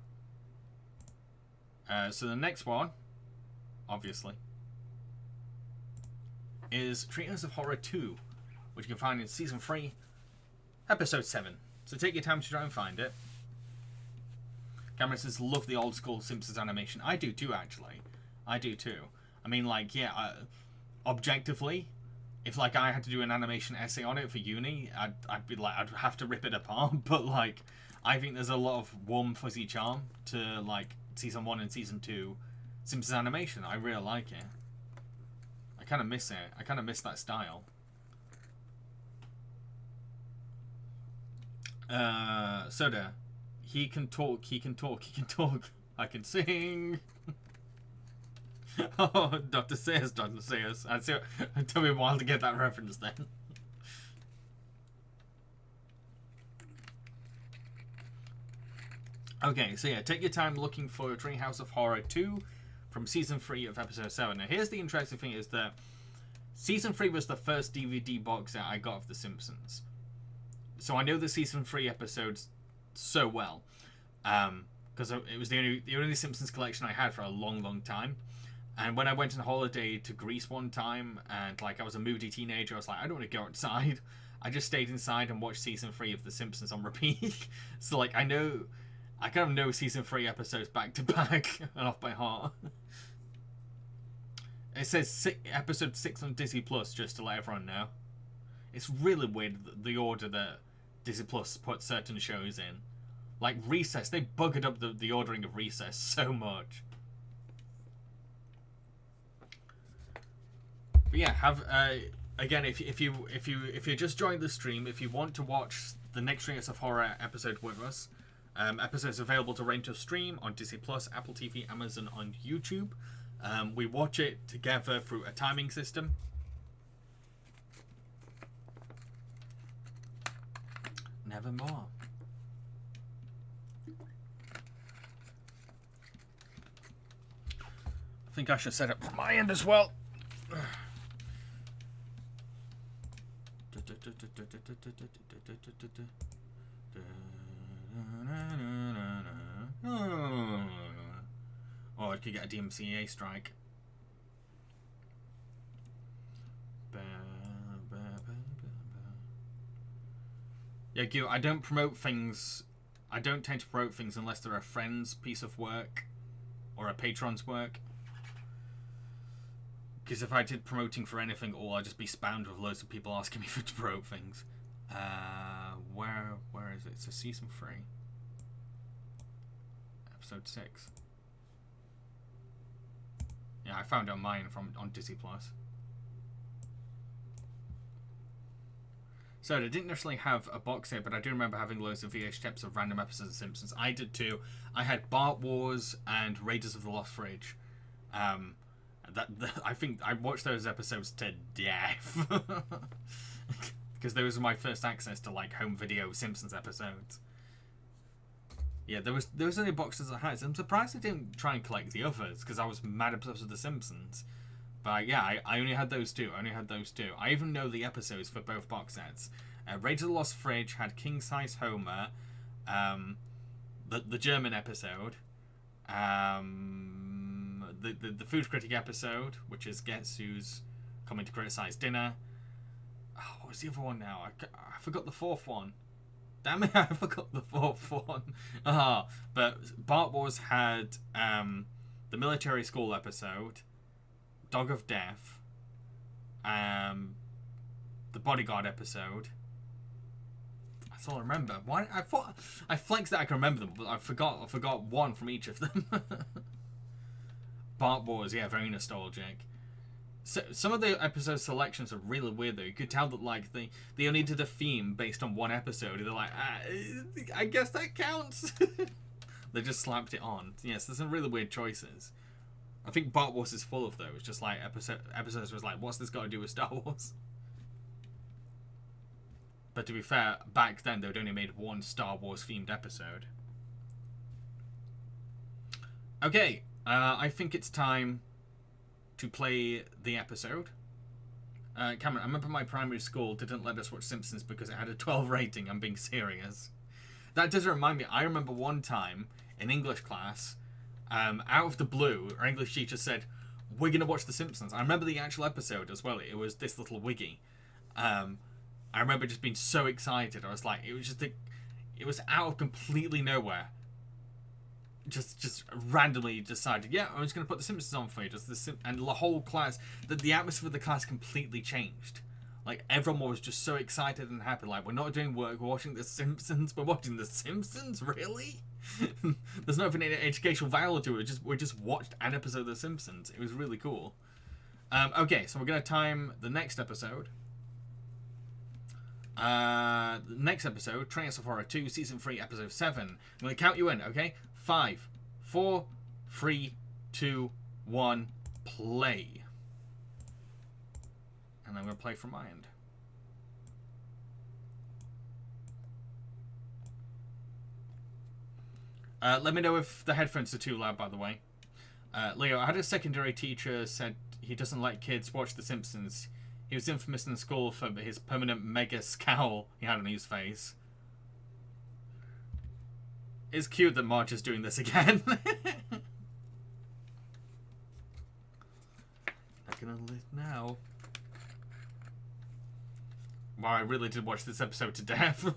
So the next one, obviously, is Treehouse of Horror 2, which you can find in Season 3, Episode 7. So take your time to try and find it. Cameron says, love the old school Simpsons animation. I do too, actually. I do too. I mean, like, yeah, objectively, if, like, I had to do an animation essay on it for uni, I'd be like, I'd have to rip it apart. But, like, I think there's a lot of warm, fuzzy charm to, like, Season 1 and Season 2 Simpsons animation. I really like it. I kind of miss it. I kind of miss that style. Soda. He can talk, he can talk, he can talk. I can sing. Oh, Dr. Sayers, Dr. Sayers. It took me a while to get that reference then. Okay, so yeah, take your time looking for Treehouse of Horror 2 from Season 3 of Episode 7. Now, here's the interesting thing is that Season 3 was the first DVD box set I got of The Simpsons. So I know the Season 3 episodes so well. Because it was the only Simpsons collection I had for a long, long time. And when I went on holiday to Greece one time, and like I was a moody teenager, I was like, I don't want to go outside. I just stayed inside and watched Season 3 of The Simpsons on repeat. So like I kind of know Season 3 episodes back to back and off by heart. It says episode 6 on Disney Plus, just to let everyone know. It's really weird the order that Disney Plus puts certain shows in. Like Recess, they buggered up the ordering of Recess so much. But yeah, again, if you're just joining the stream, if you want to watch the next Treehouse of Horror episode with us, episodes available to rent or stream on Disney Plus, Apple TV, Amazon, on YouTube. We watch it together through a timing system. Nevermore. I think I should set up from my end as well. Oh, I could get a DMCA strike. Yeah, Gil, I don't promote things. I don't tend to promote things unless they're a friend's piece of work or a patron's work. Because if I did promoting for anything, I'd just be spammed with loads of people asking me to promote things. Where is it? It's a Season 3. Episode 6. Yeah, I found it on mine on Disney Plus. So I didn't necessarily have a box set, but I do remember having loads of VH tapes of random episodes of Simpsons. I did too. I had Bart Wars and Raiders of the Lost Fridge. I think I watched those episodes to death. Because those were my first access to like home video Simpsons episodes. Yeah, there was only boxes I had. So I'm surprised I didn't try and collect the others because I was mad obsessed with The Simpsons. But yeah, I only had those two. I even know the episodes for both box sets. Raiders of the Lost Fridge had King Size Homer. the German episode, the food critic episode, which is Guess Who's Coming to Criticize Dinner. Oh, what was the other one now? I forgot the fourth one. Damn it, I forgot the fourth one. But Bart Wars had the military school episode, Dog of Death, the bodyguard episode. That's all I remember. Why I thought I flexed that I can remember them, but I forgot one from each of them. Bart Wars, yeah, very nostalgic. So some of the episode selections are really weird though. You could tell that like they only did a theme based on one episode. They're like, I guess that counts. They just slapped it on. Yes, there's some really weird choices. I think Bart Wars is full of those. Just like episodes was like, what's this got to do with Star Wars? But to be fair, back then they'd only made one Star Wars themed episode. Okay, I think it's time to play the episode. Cameron, I remember my primary school didn't let us watch Simpsons because it had a 12 rating. I'm being serious. That does remind me, I remember one time in English class, out of the blue, our English teacher said, we're going to watch The Simpsons. I remember the actual episode as well. It was This Little Wiggy. I remember just being so excited. I was like, it was out of completely nowhere. Just randomly decided, yeah, I'm just going to put The Simpsons on for you. And the whole class, the atmosphere of the class completely changed. Like, everyone was just so excited and happy. Like, we're not doing work, we're watching The Simpsons. We're watching The Simpsons? Really? There's not even any educational value to it. We just watched an episode of The Simpsons. It was really cool. Okay, so we're going to time the next episode. The next episode, Treehouse of Horror 2, Season 3, Episode 7. I'm going to count you in, okay? 5, 4, 3, 2, 1, play. And I'm going to play from my end. Let me know if the headphones are too loud, by the way. Leo, I had a secondary teacher said he doesn't let kids watch The Simpsons. He was infamous in school for his permanent mega scowl he had on his face. It's cute that Marge is doing this again. Not gonna live now. Wow, I really did watch this episode to death.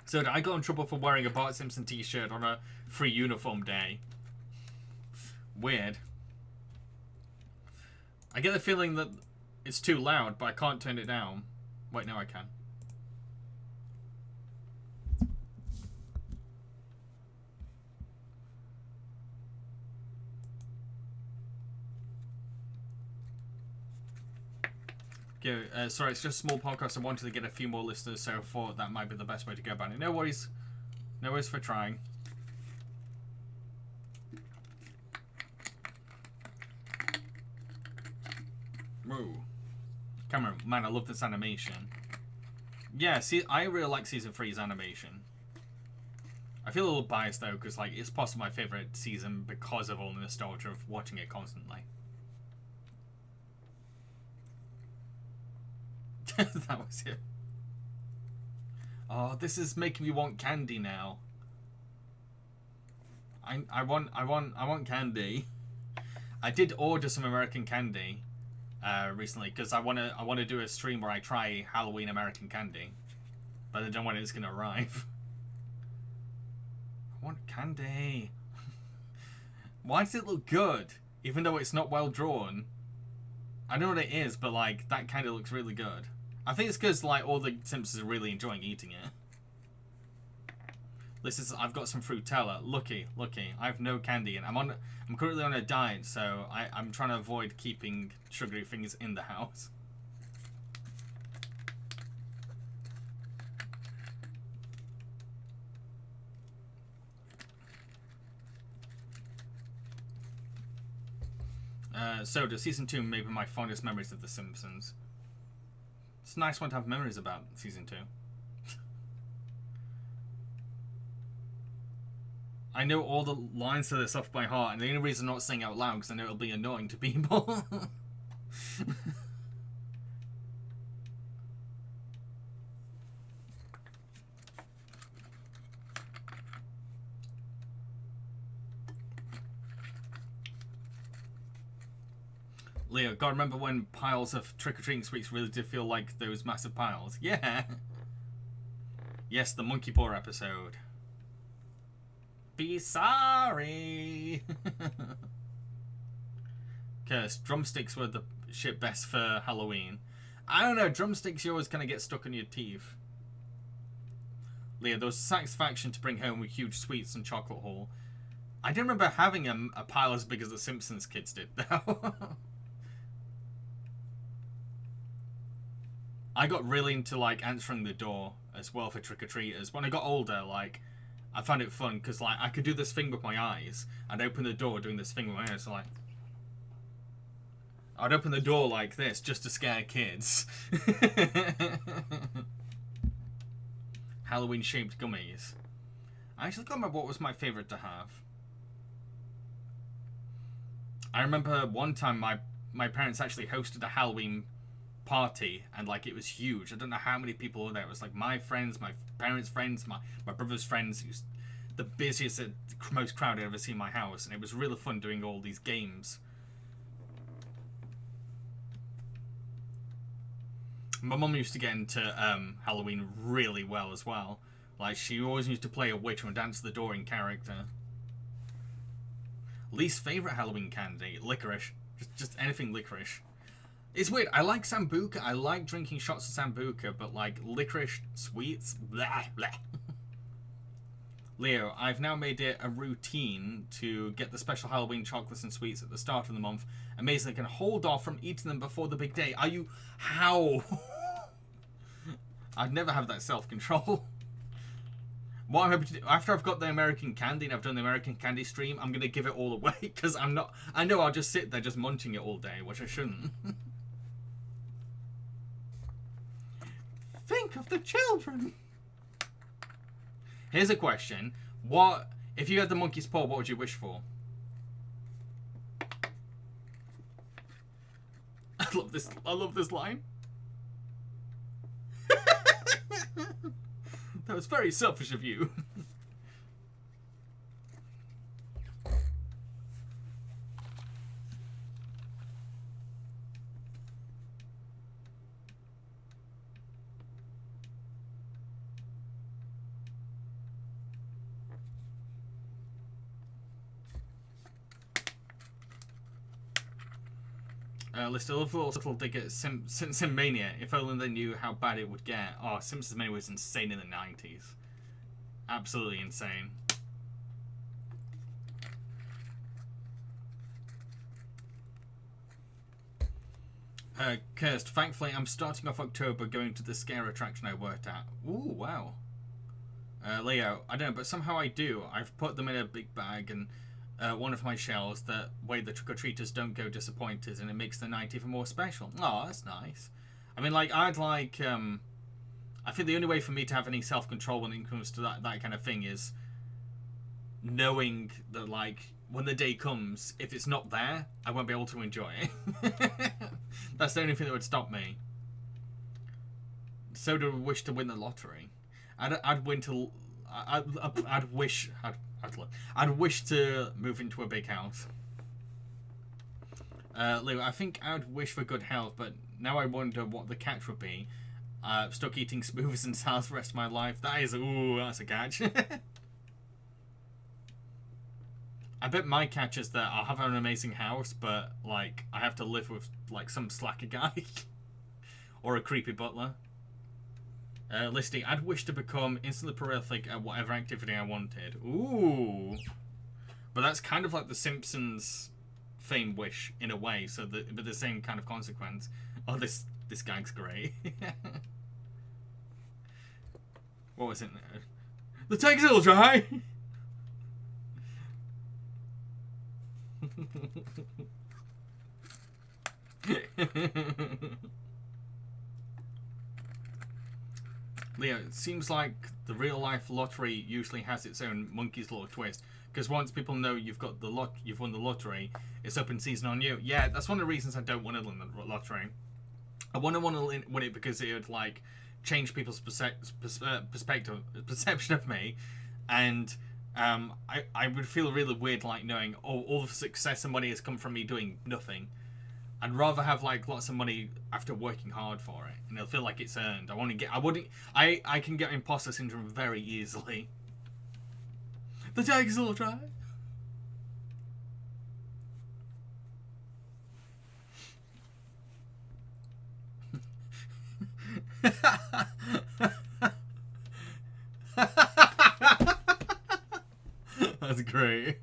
So I got in trouble for wearing a Bart Simpson t-shirt on a free uniform day. Weird. I get the feeling that it's too loud, but I can't turn it down. Wait, no I can. Yeah, sorry, it's just a small podcast. I wanted to get a few more listeners, so I thought that might be the best way to go about it. No worries. No worries for trying. Whoa. Cameron, man, I love this animation. Yeah, see, I really like Season 3's animation. I feel a little biased, though, because like it's possibly my favourite season because of all the nostalgia of watching it constantly. That was it. Oh, this is making me want candy now. I want candy. I did order some American candy recently because I wanna do a stream where I try Halloween American candy, but I don't know when it's gonna arrive. I want candy. Why does it look good, even though it's not well drawn? I know what it is, but like that kind of looks really good. I think it's because like all the Simpsons are really enjoying eating it. I've got some Fruitella. Lucky. I have no candy, and I'm currently on a diet, so I'm trying to avoid keeping sugary things in the house. So does Season 2 maybe my fondest memories of The Simpsons. It's a nice one to have memories about Season 2. I know all the lines to this off by heart, and the only reason I'm not saying out loud because I know it'll be annoying to people. Leo, God, remember when piles of trick-or-treating sweets really did feel like those massive piles? Yeah. Yes, the monkey paw episode. Be sorry. Curse, drumsticks were the shit best for Halloween. I don't know, drumsticks you always kind of get stuck in your teeth. Leo, there was satisfaction to bring home with huge sweets and chocolate haul. I didn't remember having a pile as big as the Simpsons kids did, though. I got really into, like, answering the door as well for trick-or-treaters. When I got older, like, I found it fun because, like, I could do this thing with my eyes. I'd open the door doing this thing with my eyes, so, like... I'd open the door like this just to scare kids. Halloween-shaped gummies. I actually can't remember what was my favourite to have. I remember one time my parents actually hosted a Halloween party, and like it was huge. I don't know how many people were there. It was like my friends, my parents' friends, my brother's friends. It was the busiest, most crowded I've ever seen in my house, and it was really fun doing all these games. My mum used to get into Halloween really well as well. Like, she always used to play a witch and dance the door in character. Least favourite Halloween candy? Licorice. Just anything licorice. It's weird. I like Sambuca. I like drinking shots of Sambuca, but, like, licorice sweets? Blah, blah. Leo, I've now made it a routine to get the special Halloween chocolates and sweets at the start of the month. Amazingly, I can hold off from eating them before the big day. Are you... How? I'd never have that self-control. What I'm hoping to do, after I've got the American candy and I've done the American candy stream, I'm going to give it all away, because I'm not... I know I'll just sit there just munching it all day, which I shouldn't. Think of the children! Here's a question. What... If you had the monkey's paw, what would you wish for? I love this line. That was very selfish of you. List a little dig at Simpson Mania. If only they knew how bad it would get. Oh, Simpsons Mania was insane in the 90s. Absolutely insane. Cursed. Thankfully, I'm starting off October going to the scare attraction I worked at. Ooh, wow. Leo, I don't know, but somehow I do. I've put them in a big bag and one of my shells, that way the trick-or-treaters don't go disappointed, and it makes the night even more special. Oh, that's nice. I mean, like, I'd like, I think the only way for me to have any self-control when it comes to that kind of thing is knowing that, like, when the day comes, if it's not there, I won't be able to enjoy it. That's the only thing that would stop me. So do I wish to win the lottery. I'd wish to move into a big house. Lou, I think I'd wish for good health, but now I wonder what the catch would be. Stuck eating smoothies and salads for the rest of my life. That is, ooh, that's a catch. I bet my catch is that I'll have an amazing house, but, like, I have to live with, like, some slacker guy. Or a creepy butler. Listy, I'd wish to become instantly prolific at whatever activity I wanted. Ooh. But that's kind of like the Simpsons fame wish, in a way, so that, with the same kind of consequence. Oh, this gag's great. What was it? The tank's a little dry! Leo, it seems like the real life lottery usually has its own monkey's law twist. Because once people know you've won the lottery, it's open season on you. Yeah, that's one of the reasons I don't want to win the lottery. I want to win it because it would, like, change people's perception of me, and I would feel really weird, like, knowing all the success and money has come from me doing nothing. I'd rather have like lots of money after working hard for it, and it'll feel like it's earned. I can get imposter syndrome very easily. The tigers will try. That's great.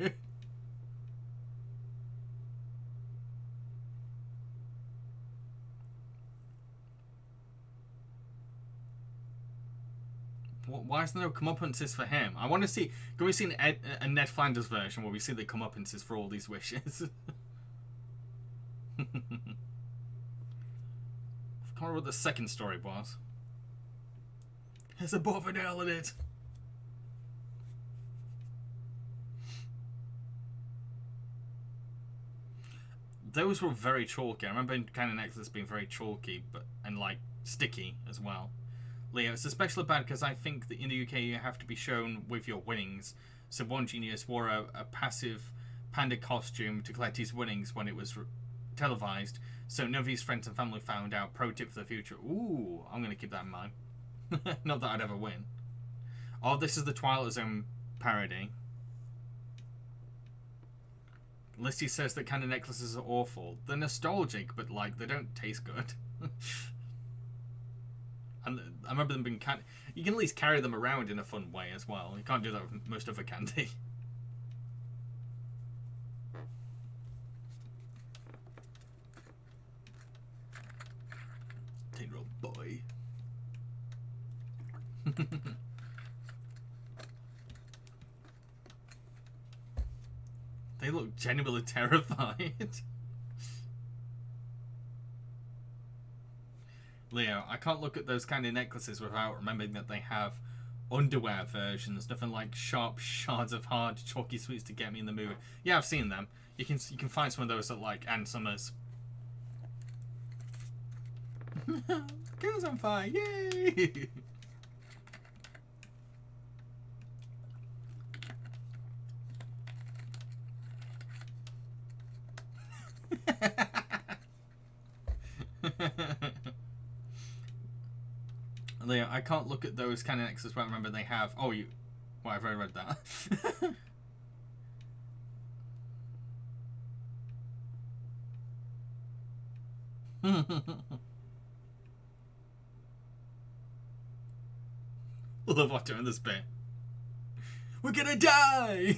Why is there no comeuppances for him? I want to see. Can we see a Ned Flanders version where we see the comeuppances for all these wishes? I can't remember what the second story was. There's a Boffadil in it. Those were very chalky. I remember kind of Necklace being very chalky, and like sticky as well. Leo, it's especially bad because I think that in the UK you have to be shown with your winnings. So one genius wore a passive panda costume to collect his winnings when it was televised, so none of his friends and family found out. Pro tip for the future. Ooh, I'm going to keep that in mind. Not that I'd ever win. Oh, this is the Twilight Zone parody. Listy says that kind of necklaces are awful. They're nostalgic, but like they don't taste good. And I remember them being you can at least carry them around in a fun way as well. You can't do that with most other candy. Teen Roll Boy. They look genuinely terrified. Leo, I can't look at those kind of necklaces without remembering that they have underwear versions, nothing like sharp shards of hard chalky sweets to get me in the mood. Yeah, I've seen them. You can find some of those at like Ann Summers. Girls on fire, yay! Leo, I can't look at those kind of necklaces without remember they have. Oh, you. Well, I've already read that. Love watching this bit. We're gonna die!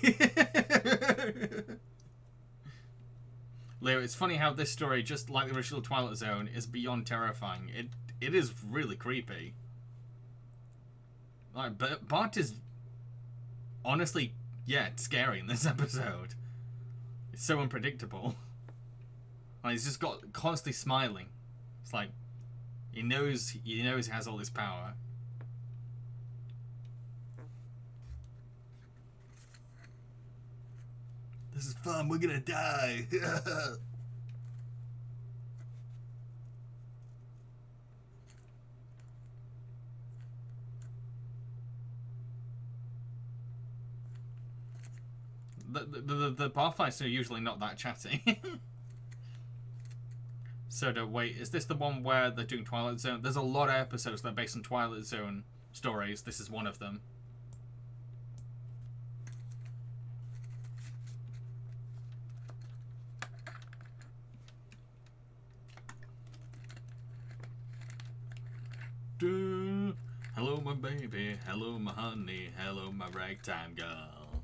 Leo, it's funny how this story, just like the original Twilight Zone, is beyond terrifying. It is really creepy. Like, Bart is honestly, yeah, it's scary in this episode. It's so unpredictable. Like, he's just got constantly smiling. It's like he knows he has all this power. This is fun. We're gonna die. The bar fights are usually not that chatty. So, wait, is this the one where they're doing Twilight Zone? There's a lot of episodes that are based on Twilight Zone stories. This is one of them. Hello, my baby. Hello, my honey. Hello, my ragtime girl.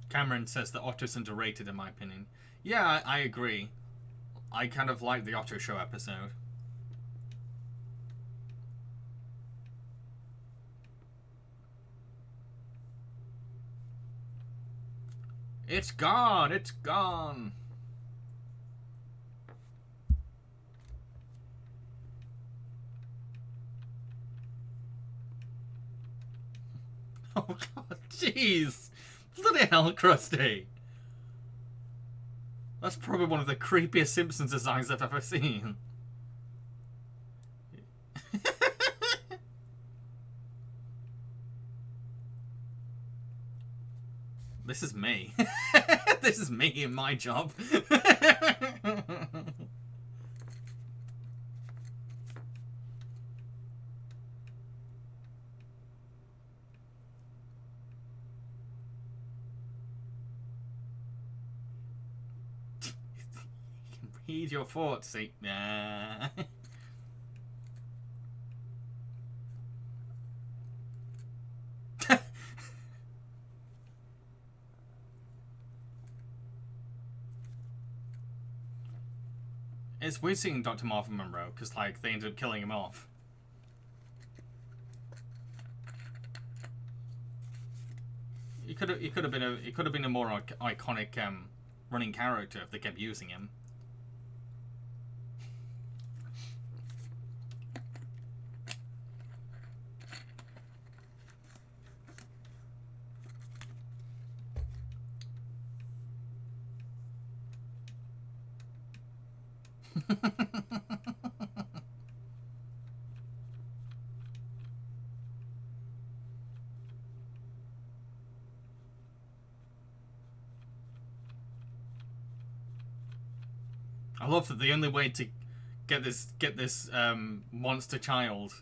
Cameron says that Otto's underrated in my opinion. Yeah, I agree. I kind of like the Otto show episode. It's gone! It's gone! Oh god, jeez! Bloody hell, Krusty! That's probably one of the creepiest Simpsons designs I've ever seen. This is me. This is me in my job. Read your thoughts, see? Nah. It's weird seeing Dr. Martha Monroe because, like, they ended up killing him off. He could have been a more iconic running character if they kept using him. I love that the only way to get this monster child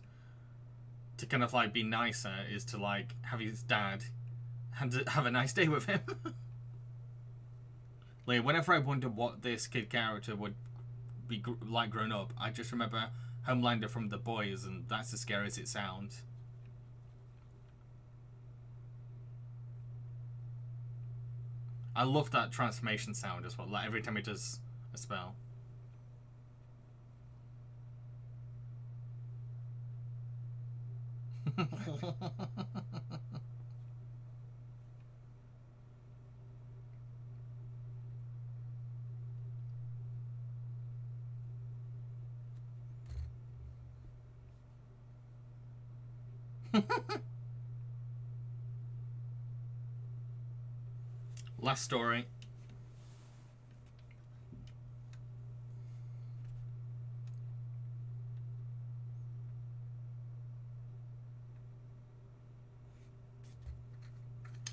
to kind of like be nicer is to like have his dad have a nice day with him. Like, whenever I wonder what this kid character would be like grown up, I just remember Homelander from The Boys, and that's as scary as it sounds. I love that transformation sound as well, like every time he does a spell. Last story.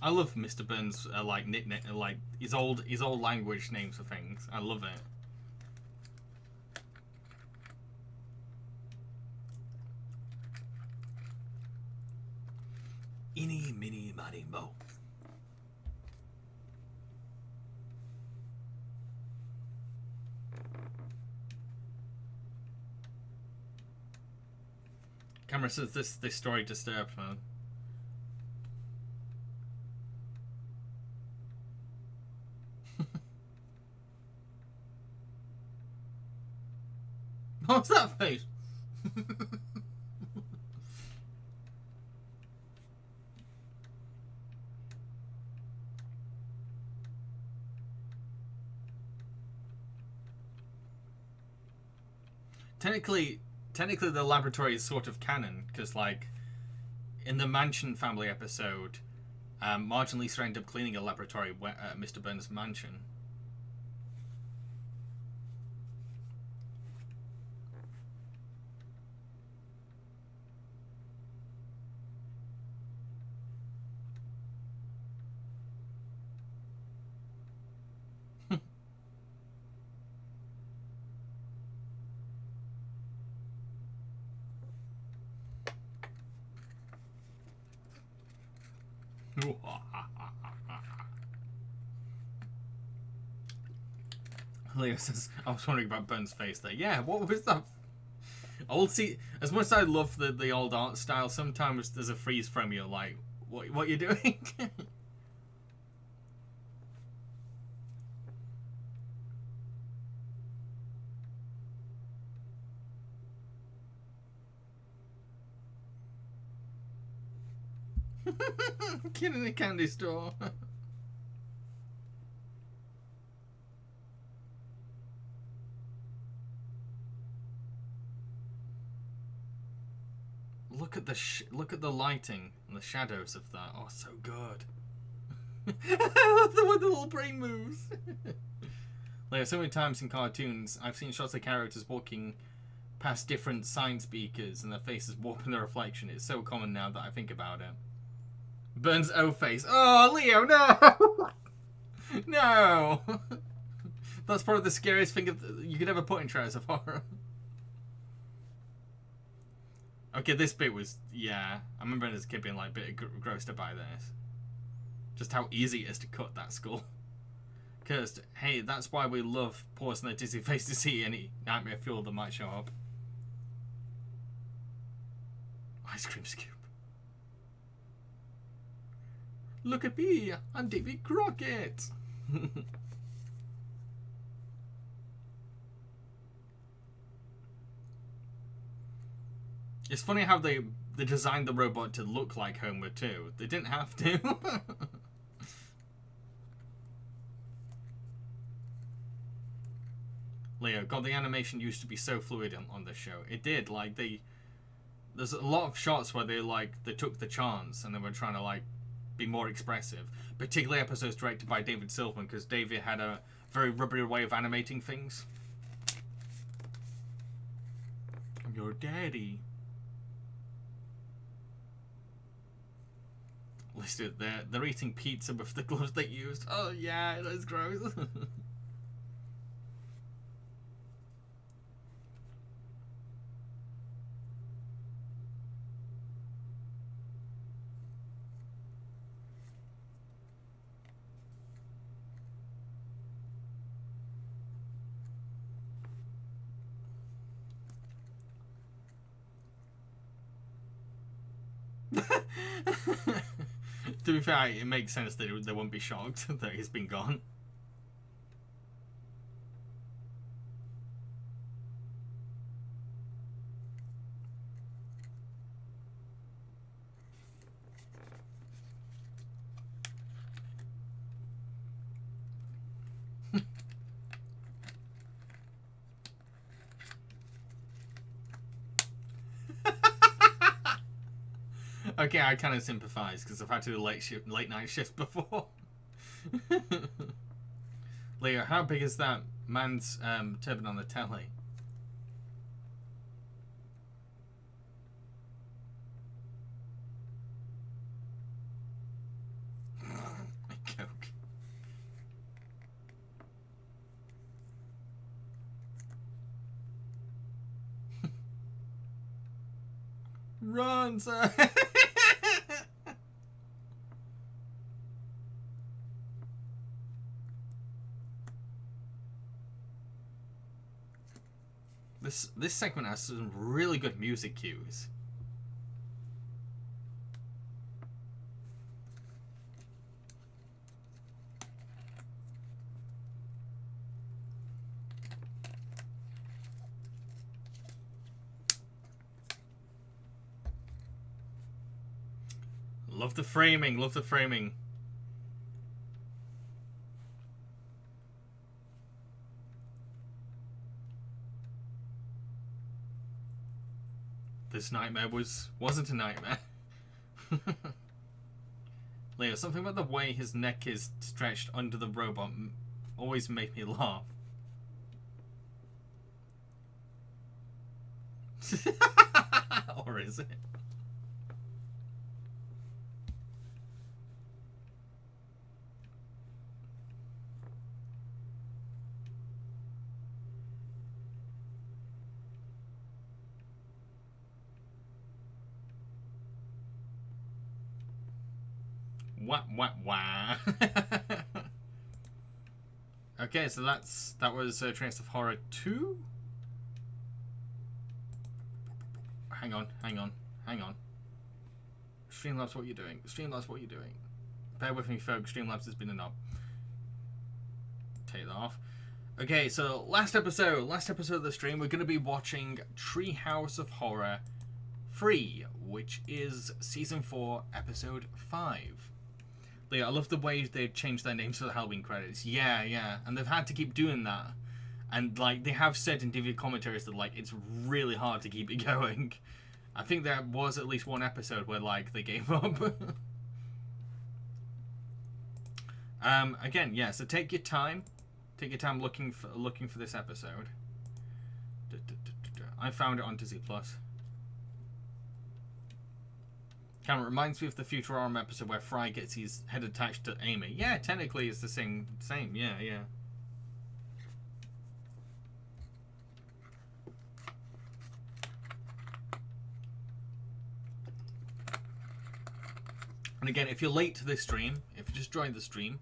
I love Mr. Burns' like nickname, like his old language names for things. I love it. Eeny, miny, miny, mo. Camera says this story disturbed, man. What's that face? Technically the laboratory is sort of canon, because like in the Mansion family episode, Marge and Lisa end up cleaning a laboratory at Mr. Burns' mansion. Leo says, I was wondering about Burns' face there. Yeah, what was that? As much as I love the old art style, sometimes there's a freeze frame, you're like, what you doing? Kid in a candy store. Look at the lighting and the shadows of that. Oh, so good. I love the way the little brain moves. Like, so many times in cartoons, I've seen shots of characters walking past different sign speakers and their faces warping the reflection. It's so common now that I think about it. Burns O-face. Oh, Leo, no! No! That's probably the scariest thing you could ever put in Treehouse of Horror. Okay, this bit was, yeah. I remember as a kid being like a bit grossed out by this. Just how easy it is to cut that skull. Because, hey, that's why we love pausing their dizzy face to see any nightmare fuel that might show up. Ice cream scoop. Look at me, I'm Davy Crockett. It's funny how they designed the robot to look like Homer too. They didn't have to. Leo, God, the animation used to be so fluid on this show. It did. Like there's a lot of shots where they took the chance and they were trying to like be more expressive. Particularly episodes directed by David Silverman, because David had a very rubbery way of animating things. I'm your daddy. Listed there. They're eating pizza with the gloves they used. Oh yeah, that's gross. To be fair, it makes sense that they won't be shocked that he's been gone. Okay, I kind of sympathise because I've had to do late night shift before. Leo, how big is that man's turban on the telly? Coke. Run, sir! This segment has some really good music cues. Love the framing, love the framing. This nightmare wasn't a nightmare. Leo, something about the way his neck is stretched under the robot always made me laugh. Or is it? Wah. Okay, so that was Treehouse of Horror 2. Hang on. Streamlabs, what are you doing? Streamlabs, what are you doing? Bear with me, folks. Streamlabs has been a knob. Take that off. Okay, so last episode of the stream, we're going to be watching Treehouse of Horror 3, which is Season 4, Episode 5. I love the way they've changed their names for the Halloween credits. Yeah. And they've had to keep doing that. And, like, they have said in DVD commentaries that, like, it's really hard to keep it going. I think there was at least one episode where, like, they gave up. Again, yeah, so take your time. Take your time looking for this episode. I found it on Disney Plus. Kind of reminds me of the Futurama episode where Fry gets his head attached to Amy. Yeah, technically it's the same. Yeah, yeah. And again, if you're late to this stream, if you just joined the stream,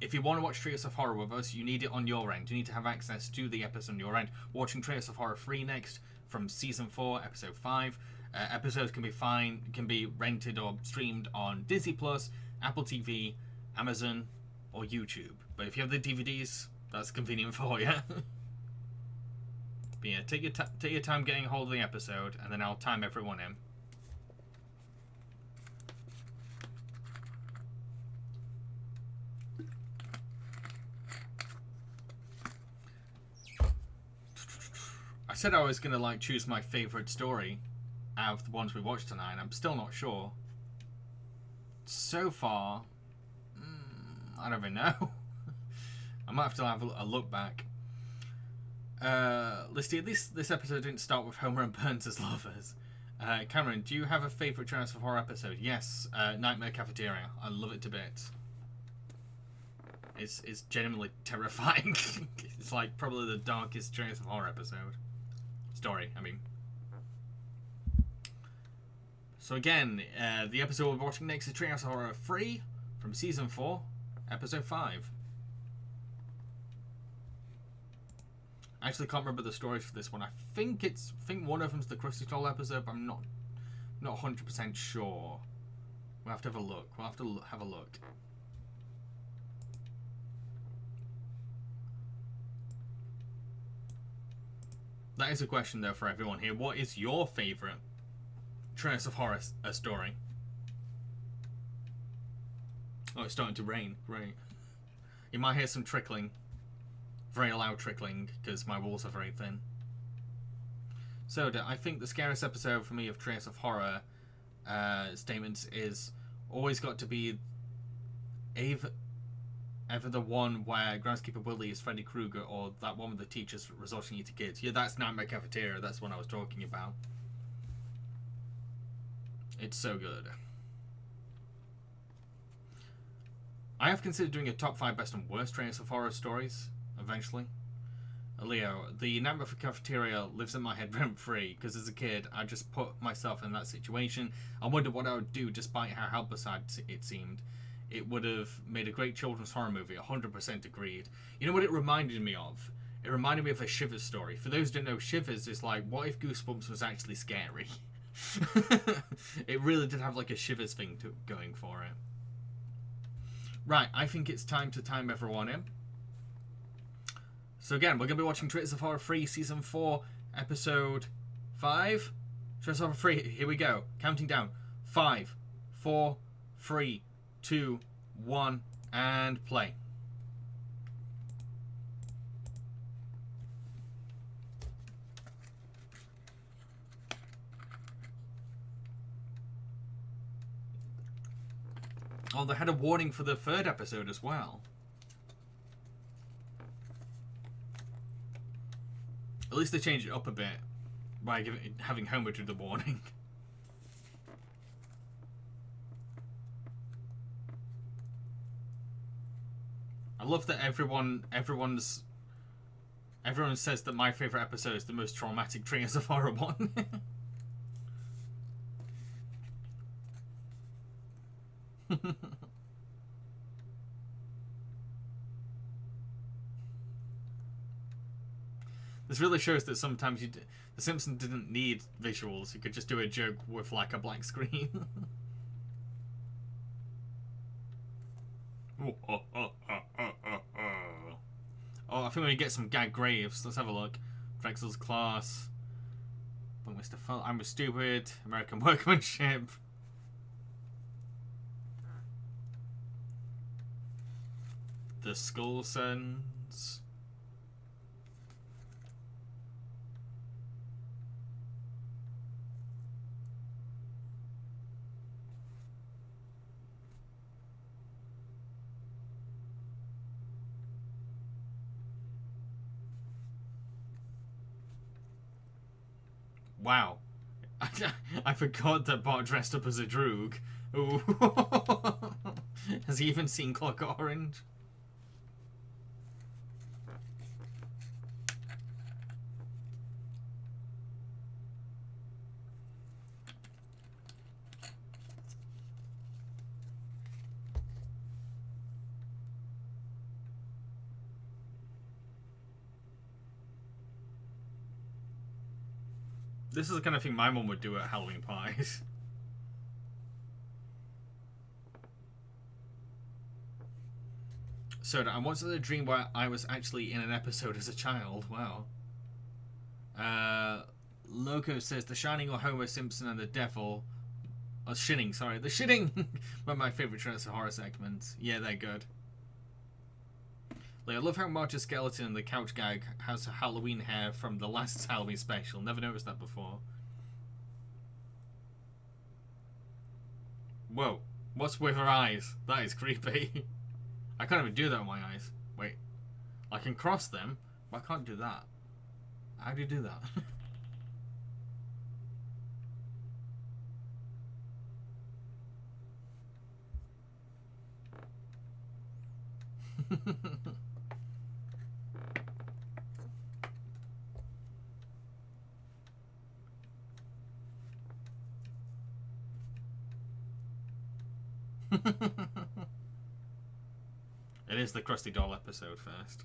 if you want to watch Treehouse of Horror with us, you need it on your end. You need to have access to the episode on your end. Watching Treehouse of Horror free next from season 4, episode 5. Episodes can be rented or streamed on Disney Plus, Apple TV, Amazon, or YouTube. But if you have the DVDs, that's convenient for you. But yeah, take your time getting a hold of the episode, and then I'll time everyone in. I said I was gonna like choose my favorite story out of the ones we watched tonight. I'm still not sure. So far, I don't even know. I might have to have a look back. Listy, at least this episode didn't start with Homer and Burns as lovers. Cameron, do you have a favorite Treehouse of Horror episode? Yes, Nightmare Cafeteria. I love it to bits. It's genuinely terrifying. It's like probably the darkest Treehouse of Horror episode. Story, I mean. So again, the episode we're watching next is Treehouse of Horror 3 from season 4, episode 5. I actually can't remember the stories for this one. I think one of them's the Krusty Doll episode, but I'm not 100% sure. We'll have to have a look. Have a look. That is a question, though, for everyone here. What is your favourite Treehouse of Horror story? Oh, it's starting to rain. Great. You might hear some trickling. Very loud trickling, because my walls are very thin. So, I think the scariest episode for me of Treehouse of Horror statements is always got to be ever the one where Groundskeeper Willie is Freddy Krueger, or that one with the teachers resorting you to kids. Yeah, that's Nightmare Cafeteria. That's what I was talking about. It's so good. I have considered doing a top 5 best and worst Treehouse of Horror stories eventually. Leo, the Nightmare Cafeteria lives in my head rent-free because as a kid I just put myself in that situation. I wondered what I would do despite how helpless it seemed. It would have made a great children's horror movie, 100% agreed. You know what it reminded me of? It reminded me of a Shivers story. For those who don't know, Shivers is like, what if Goosebumps was actually scary? It really did have like a Shivers thing going for it. Right, I think it's time to time everyone in. So again, we're going to be watching Treehouse of Horror 3, Season 4, Episode 5. Treehouse of Horror 3, here we go. Counting down. 5, 4, 3, 2, 1, and play. Oh, they had a warning for the 3rd episode as well. At least they changed it up a bit by having Homer do the warning. I love that everyone says that my favourite episode is the most traumatic Treehouse of Horror one. This really shows that sometimes The Simpsons didn't need visuals. You could just do a joke with like a black screen. Oh, I think we get some gag graves. Let's have a look. Drexel's Class. But Mr. I'm a Stupid. American Workmanship. The Skullsons. Wow. I forgot that Bart dressed up as a droog. Ooh. Has he even seen Clock Orange? This is the kind of thing my mum would do at Halloween parties. So I once had a dream where I was actually in an episode as a child. Wow. Loco says The Shining or Homer Simpson and the Devil. Oh, Shining, sorry. The Shitting! One of my favourite Trails of Horror segments. Yeah, they're good. Like, I love how Marge's skeleton in the couch gag has Halloween hair from the last Halloween special. Never noticed that before. Whoa. What's with her eyes? That is creepy. I can't even do that with my eyes. Wait. I can cross them, but I can't do that. How do you do that? It is the Krusty Doll episode first.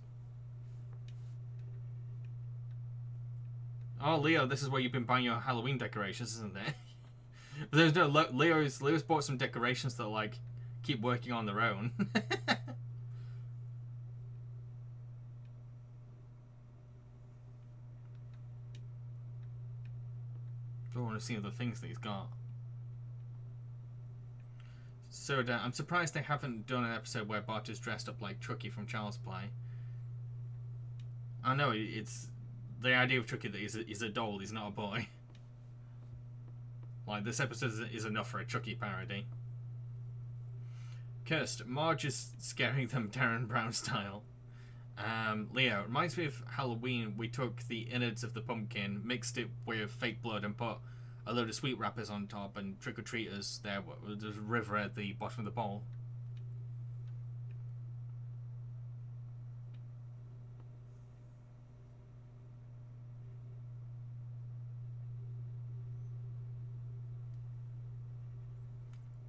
Oh, Leo, this is where you've been buying your Halloween decorations, isn't it? But there's no Leo's bought some decorations that like keep working on their own. I want to see other things that he's got. So I'm surprised they haven't done an episode where Bart is dressed up like Chucky from Child's Play. I know it's the idea of Chucky that he's a doll, he's not a boy. Like, this episode is enough for a Chucky parody. Cursed, Marge is scaring them Darren Brown style. Leo, reminds me of Halloween. We took the innards of the pumpkin, mixed it with fake blood, and put a load of sweet wrappers on top, and trick-or-treaters there. There's a river at the bottom of the bowl.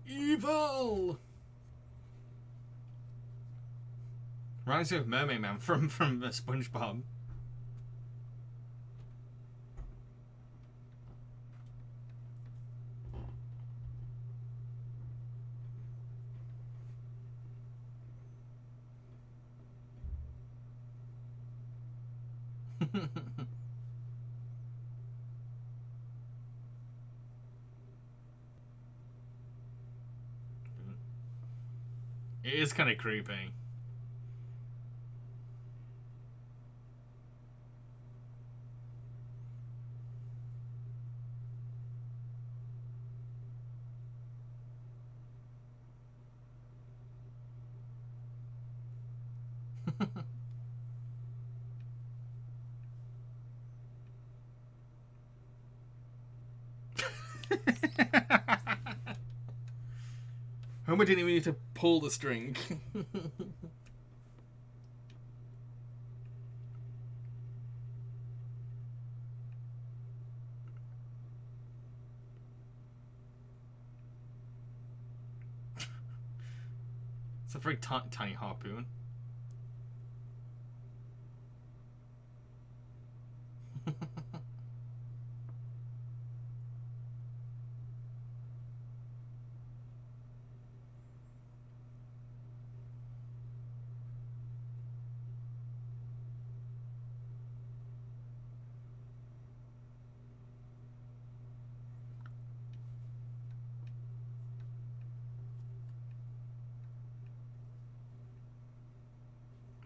Evil! Reminds me of Mermaid Man from SpongeBob. It is kind of creepy. Homer didn't even need to pull the string. It's a very tiny harpoon.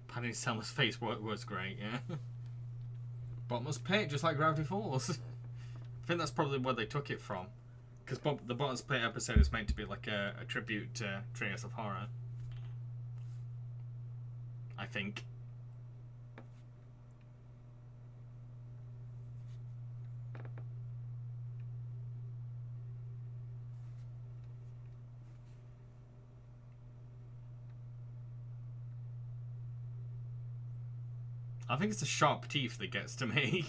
Patty Selma's face was great, yeah. Bottomless pit, just like Gravity Falls. I think that's probably where they took it from. Because the Bottomless Pit episode is meant to be like a tribute to Treehouse of Horror. I think. I think it's the sharp teeth that gets to me.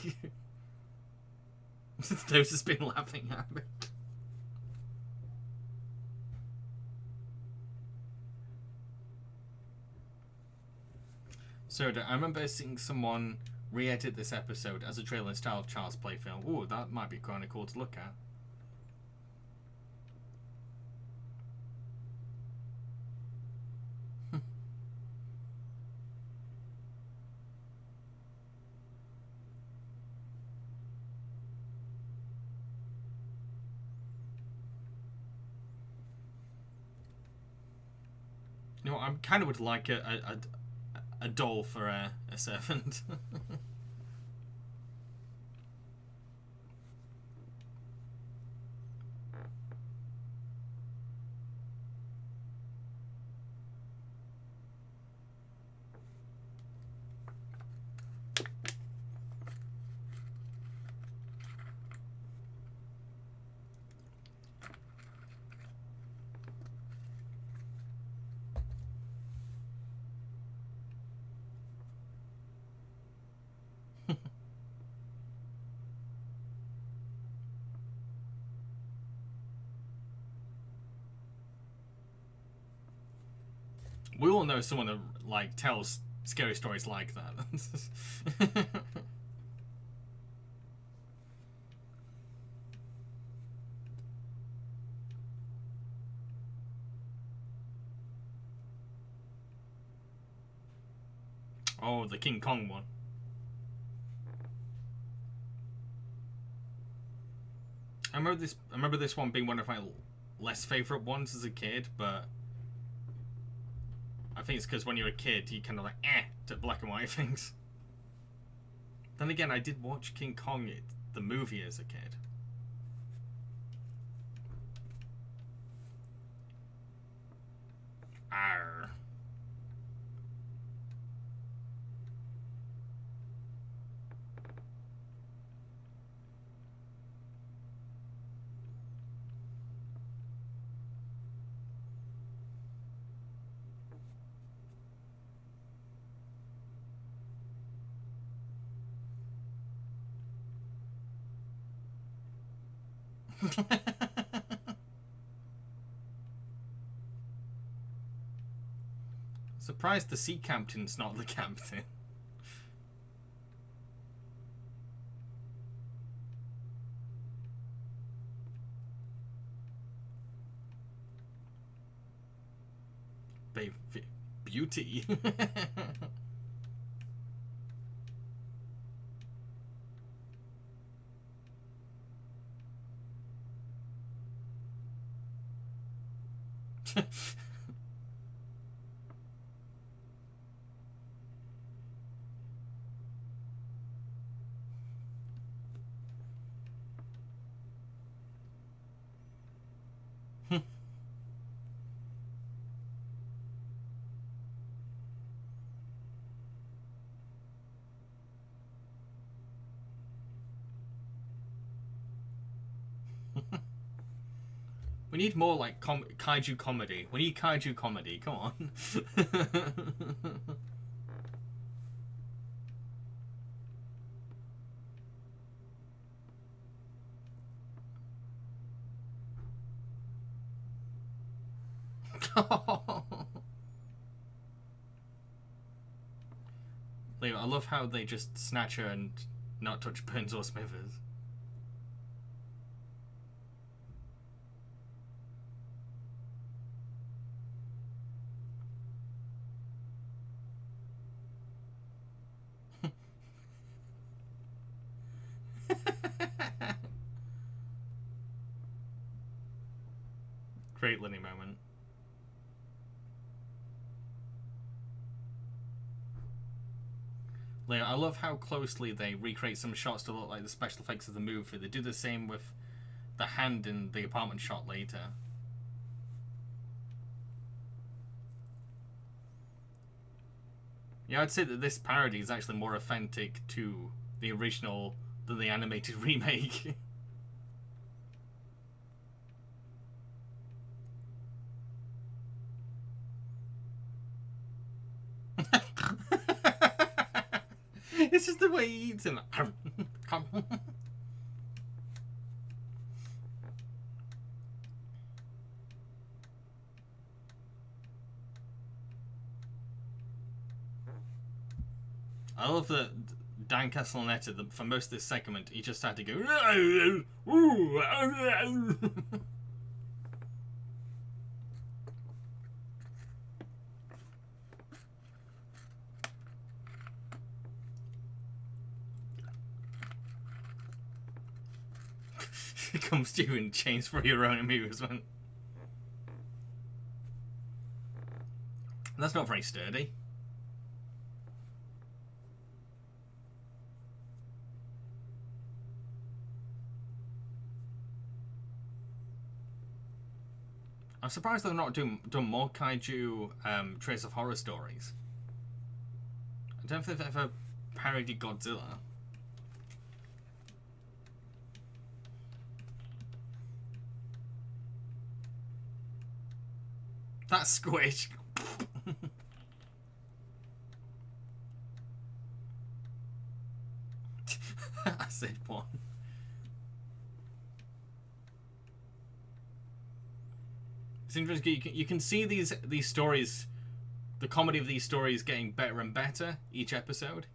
Those has been laughing at me. So I remember seeing someone re-edit this episode as a trailer style of Child's Play film. Ooh, that might be kind of cool to look at. You know, I kind of would like a doll for a servant. We all know someone that like tells scary stories like that. Oh, the King Kong one. I remember this one being one of my less favorite ones as a kid, but I think it's because when you're a kid, you kind of like to black and white things. Then again, I did watch King Kong, the movie, as a kid. Arr. Surprised the sea captain's not the captain. Beauty. We need more like kaiju comedy. We need kaiju comedy. Come on. Leo, I love how they just snatch her and not touch Burns or Smithers. Great Lenny moment. Leo, I love how closely they recreate some shots to look like the special effects of the movie. They do the same with the hand in the apartment shot later. Yeah, I'd say that this parody is actually more authentic to the original than the animated remake. It's just the way he eats him. I love that Dan Castellaneta, for most of this segment, he just had to go. It comes to you in chains for your own amusement. That's not very sturdy. I'm surprised they've not done more kaiju Trace of Horror stories. I don't think they've ever parodied Godzilla. That squish. I said one. It's interesting. You can see these stories, the comedy of these stories, getting better and better each episode.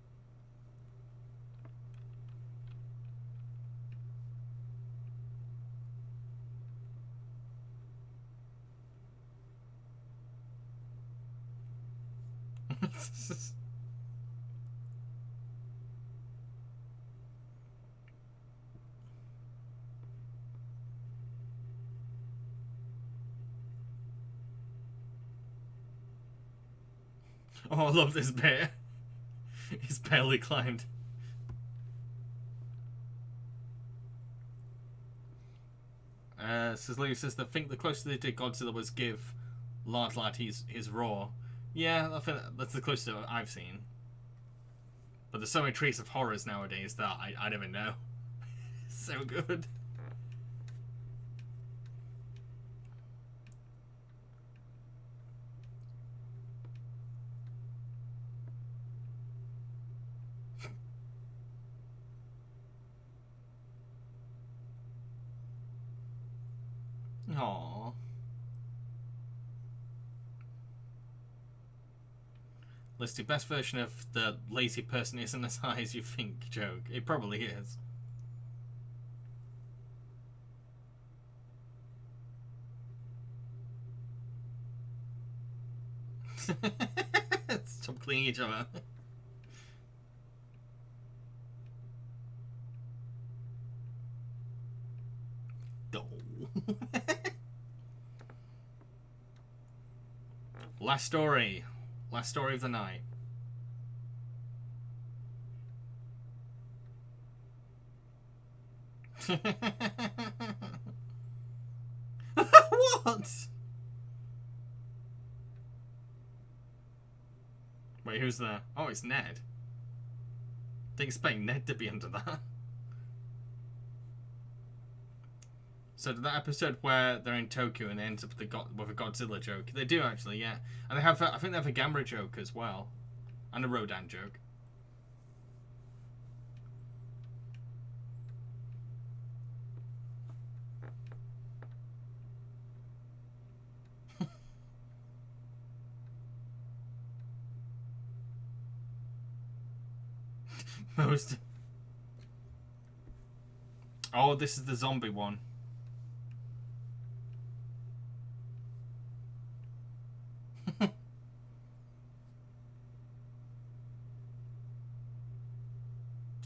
Oh, I love this bit. He's barely climbed. Says Lou says, I think the closest they did Godzilla was give Lard Lad his roar. Yeah, I think that's the closest I've seen. But there's so many Trace of Horrors nowadays that I never know. So good. Aww. Listed best version of the lazy person isn't as high as you think joke. It probably is. Stop cleaning each other. Last story of the night. What? Wait, who's there? Oh, it's Ned. Didn't expect Ned to be under that. So that episode where they're in Tokyo and they end up with a Godzilla joke. They do actually, yeah. And they have, I think they have a Gamera joke as well. And a Rodan joke. Most. Oh, this is the zombie one.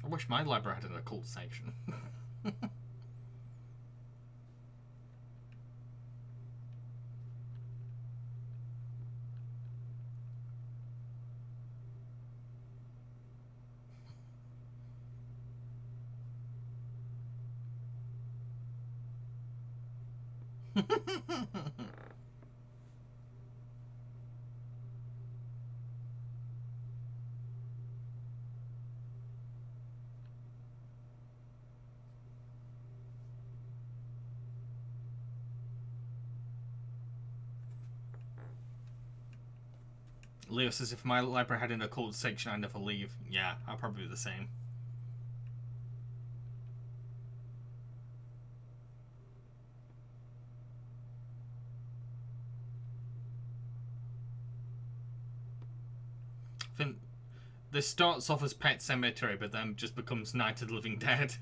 I wish my library had an occult section. Leo says, if my library had an occult section, I'd never leave. Yeah, I'll probably do the same. I think this starts off as Pet Cemetery, but then just becomes Night of the Living Dead.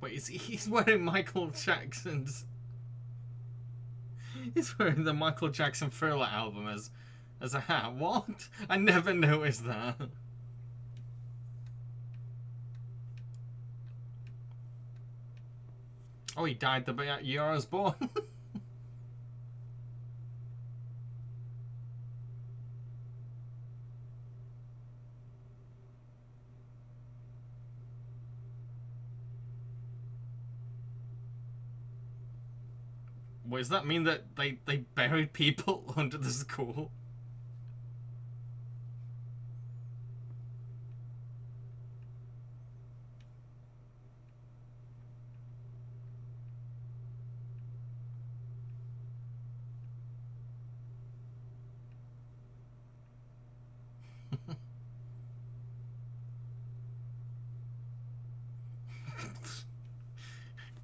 Wait, he's wearing Michael Jackson's... He's wearing the Michael Jackson Thriller album as a hat. What? I never noticed that. Oh, he died the year I was born. Wait, does that mean that they buried people under the school?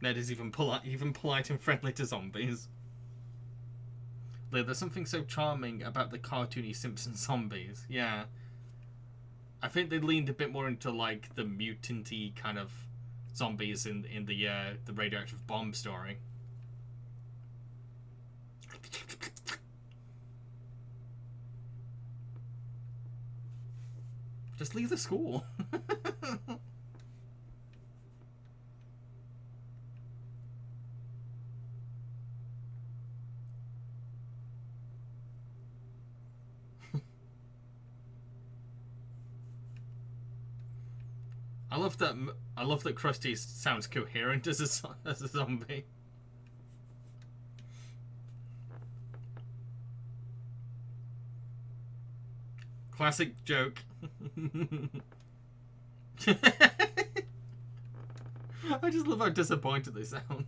Ned is even polite and friendly to zombies. There's something so charming about the cartoony Simpson zombies. Yeah. I think they leaned a bit more into like the mutant-y kind of zombies in the radioactive bomb story. Just leave the school. I love that Krusty sounds coherent as a zombie. Classic joke. I just love how disappointed they sound.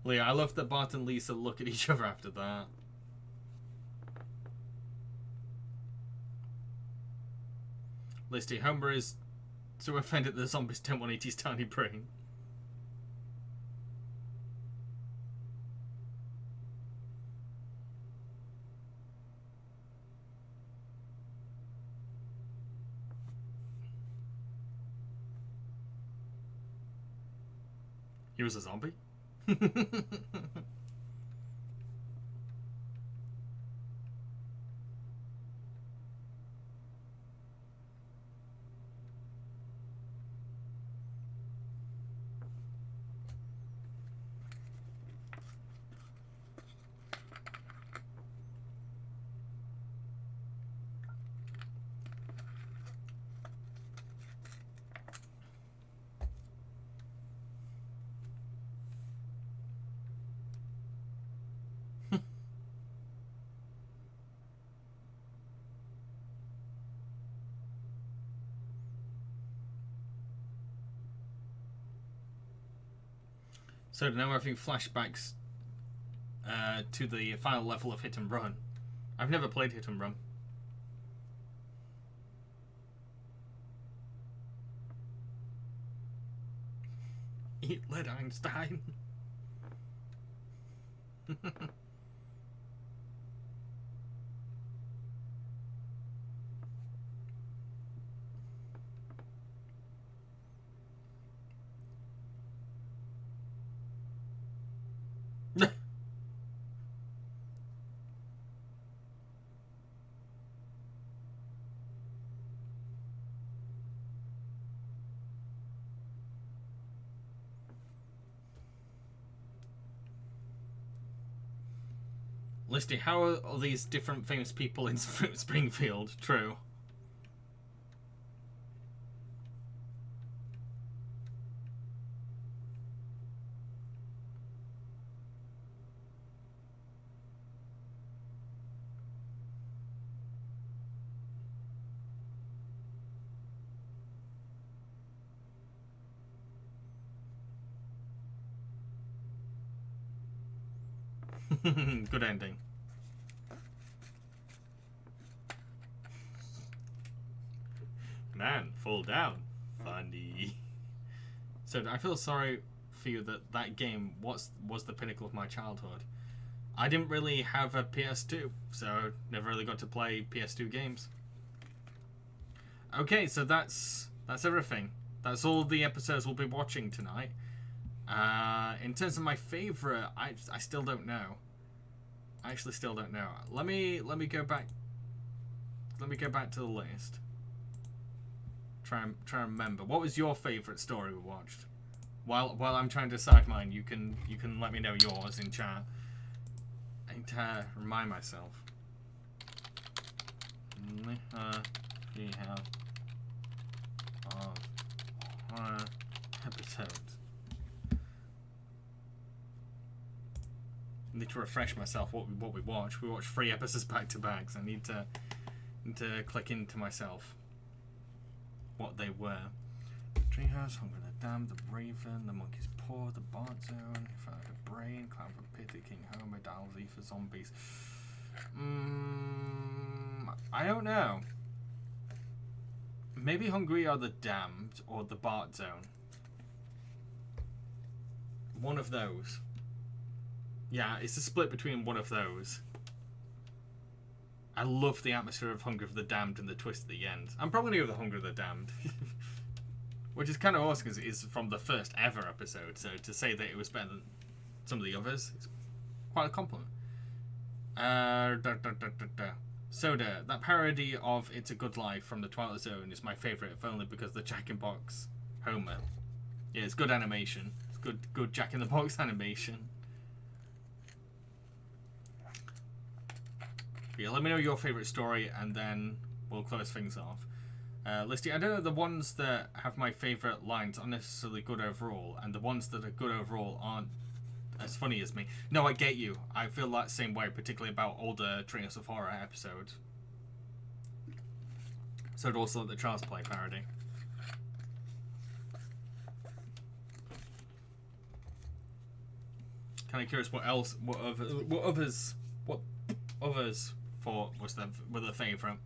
Leah, I love that Bart and Lisa look at each other after that. Listy, Homer is so offended that the zombies don't want to eat his tiny brain. He was a zombie? So now we're having flashbacks to the final level of Hit and Run. I've never played Hit and Run. Eat lead, Einstein. Listy, how are all these different famous people in Springfield? True. Good ending. Man, fall down. Funny. So I feel sorry for you that game was the pinnacle of my childhood. I didn't really have a PS2, so never really got to play PS2 games. Okay, so that's everything. That's all the episodes we'll be watching tonight. In terms of my favorite, I still don't know. I actually still don't know. Let me go back. Let me go back to the list. Try and remember. What was your favorite story we watched? While I'm trying to decide mine, you can let me know yours in chat. I need to remind myself. Treehouse of horror episodes. I need to refresh myself what we watched. We watched 3 episodes back to back, so I need to click into myself what they were. Treehouse, Hunger the Dam, the Raven, the Monkey's Paw, the Bart Zone, Found a Brain, Clown for Pity, King Homer, Dalsy for Zombies. I don't know. Maybe Hungry or the Damned or the Bart Zone. One of those. Yeah, it's a split between one of those. I love the atmosphere of Hunger of the Damned and the twist at the end. I'm probably going to go with the Hunger of the Damned. Which is kind of awesome because it is from the first ever episode. So to say that it was better than some of the others is quite a compliment. Soda, that parody of It's a Good Life from the Twilight Zone is my favourite, if only because the Jack in the Box Homer. Yeah, it's good animation. It's good Jack in the Box animation. Yeah, let me know your favourite story and then we'll close things off. Listy, I don't know, the ones that have my favourite lines aren't necessarily good overall, and the ones that are good overall aren't as funny as me. No, I get you. I feel that same way, particularly about older Treehouse of Horror episodes. So I'd also like the Child's Play parody. Kind of curious what others thought were the favourite.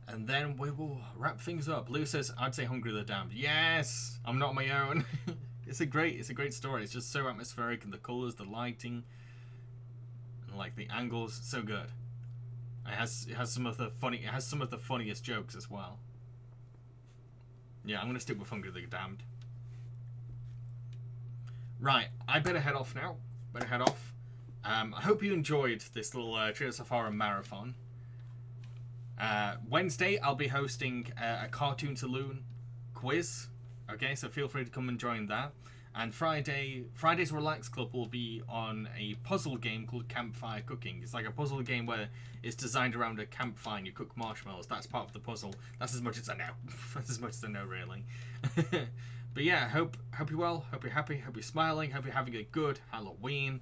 And then we will wrap things up. Lou says, I'd say Hungry the Damned. Yes! I'm not on my own. It's a great story. It's just so atmospheric, and the colours, the lighting, and like the angles, so good. It has some of the funniest jokes as well. Yeah, I'm gonna stick with Hungry the Damned. Right, I better head off now. I hope you enjoyed this little Treehouse of Horror marathon. Wednesday, I'll be hosting a Cartoon Saloon quiz. Okay, so feel free to come and join that. And Friday's Relax Club will be on a puzzle game called Campfire Cooking. It's like a puzzle game where it's designed around a campfire and you cook marshmallows. That's part of the puzzle. That's as much as I know. That's as much as I know, really. But yeah, hope you're well, hope you're happy, hope you're smiling, hope you're having a good Halloween.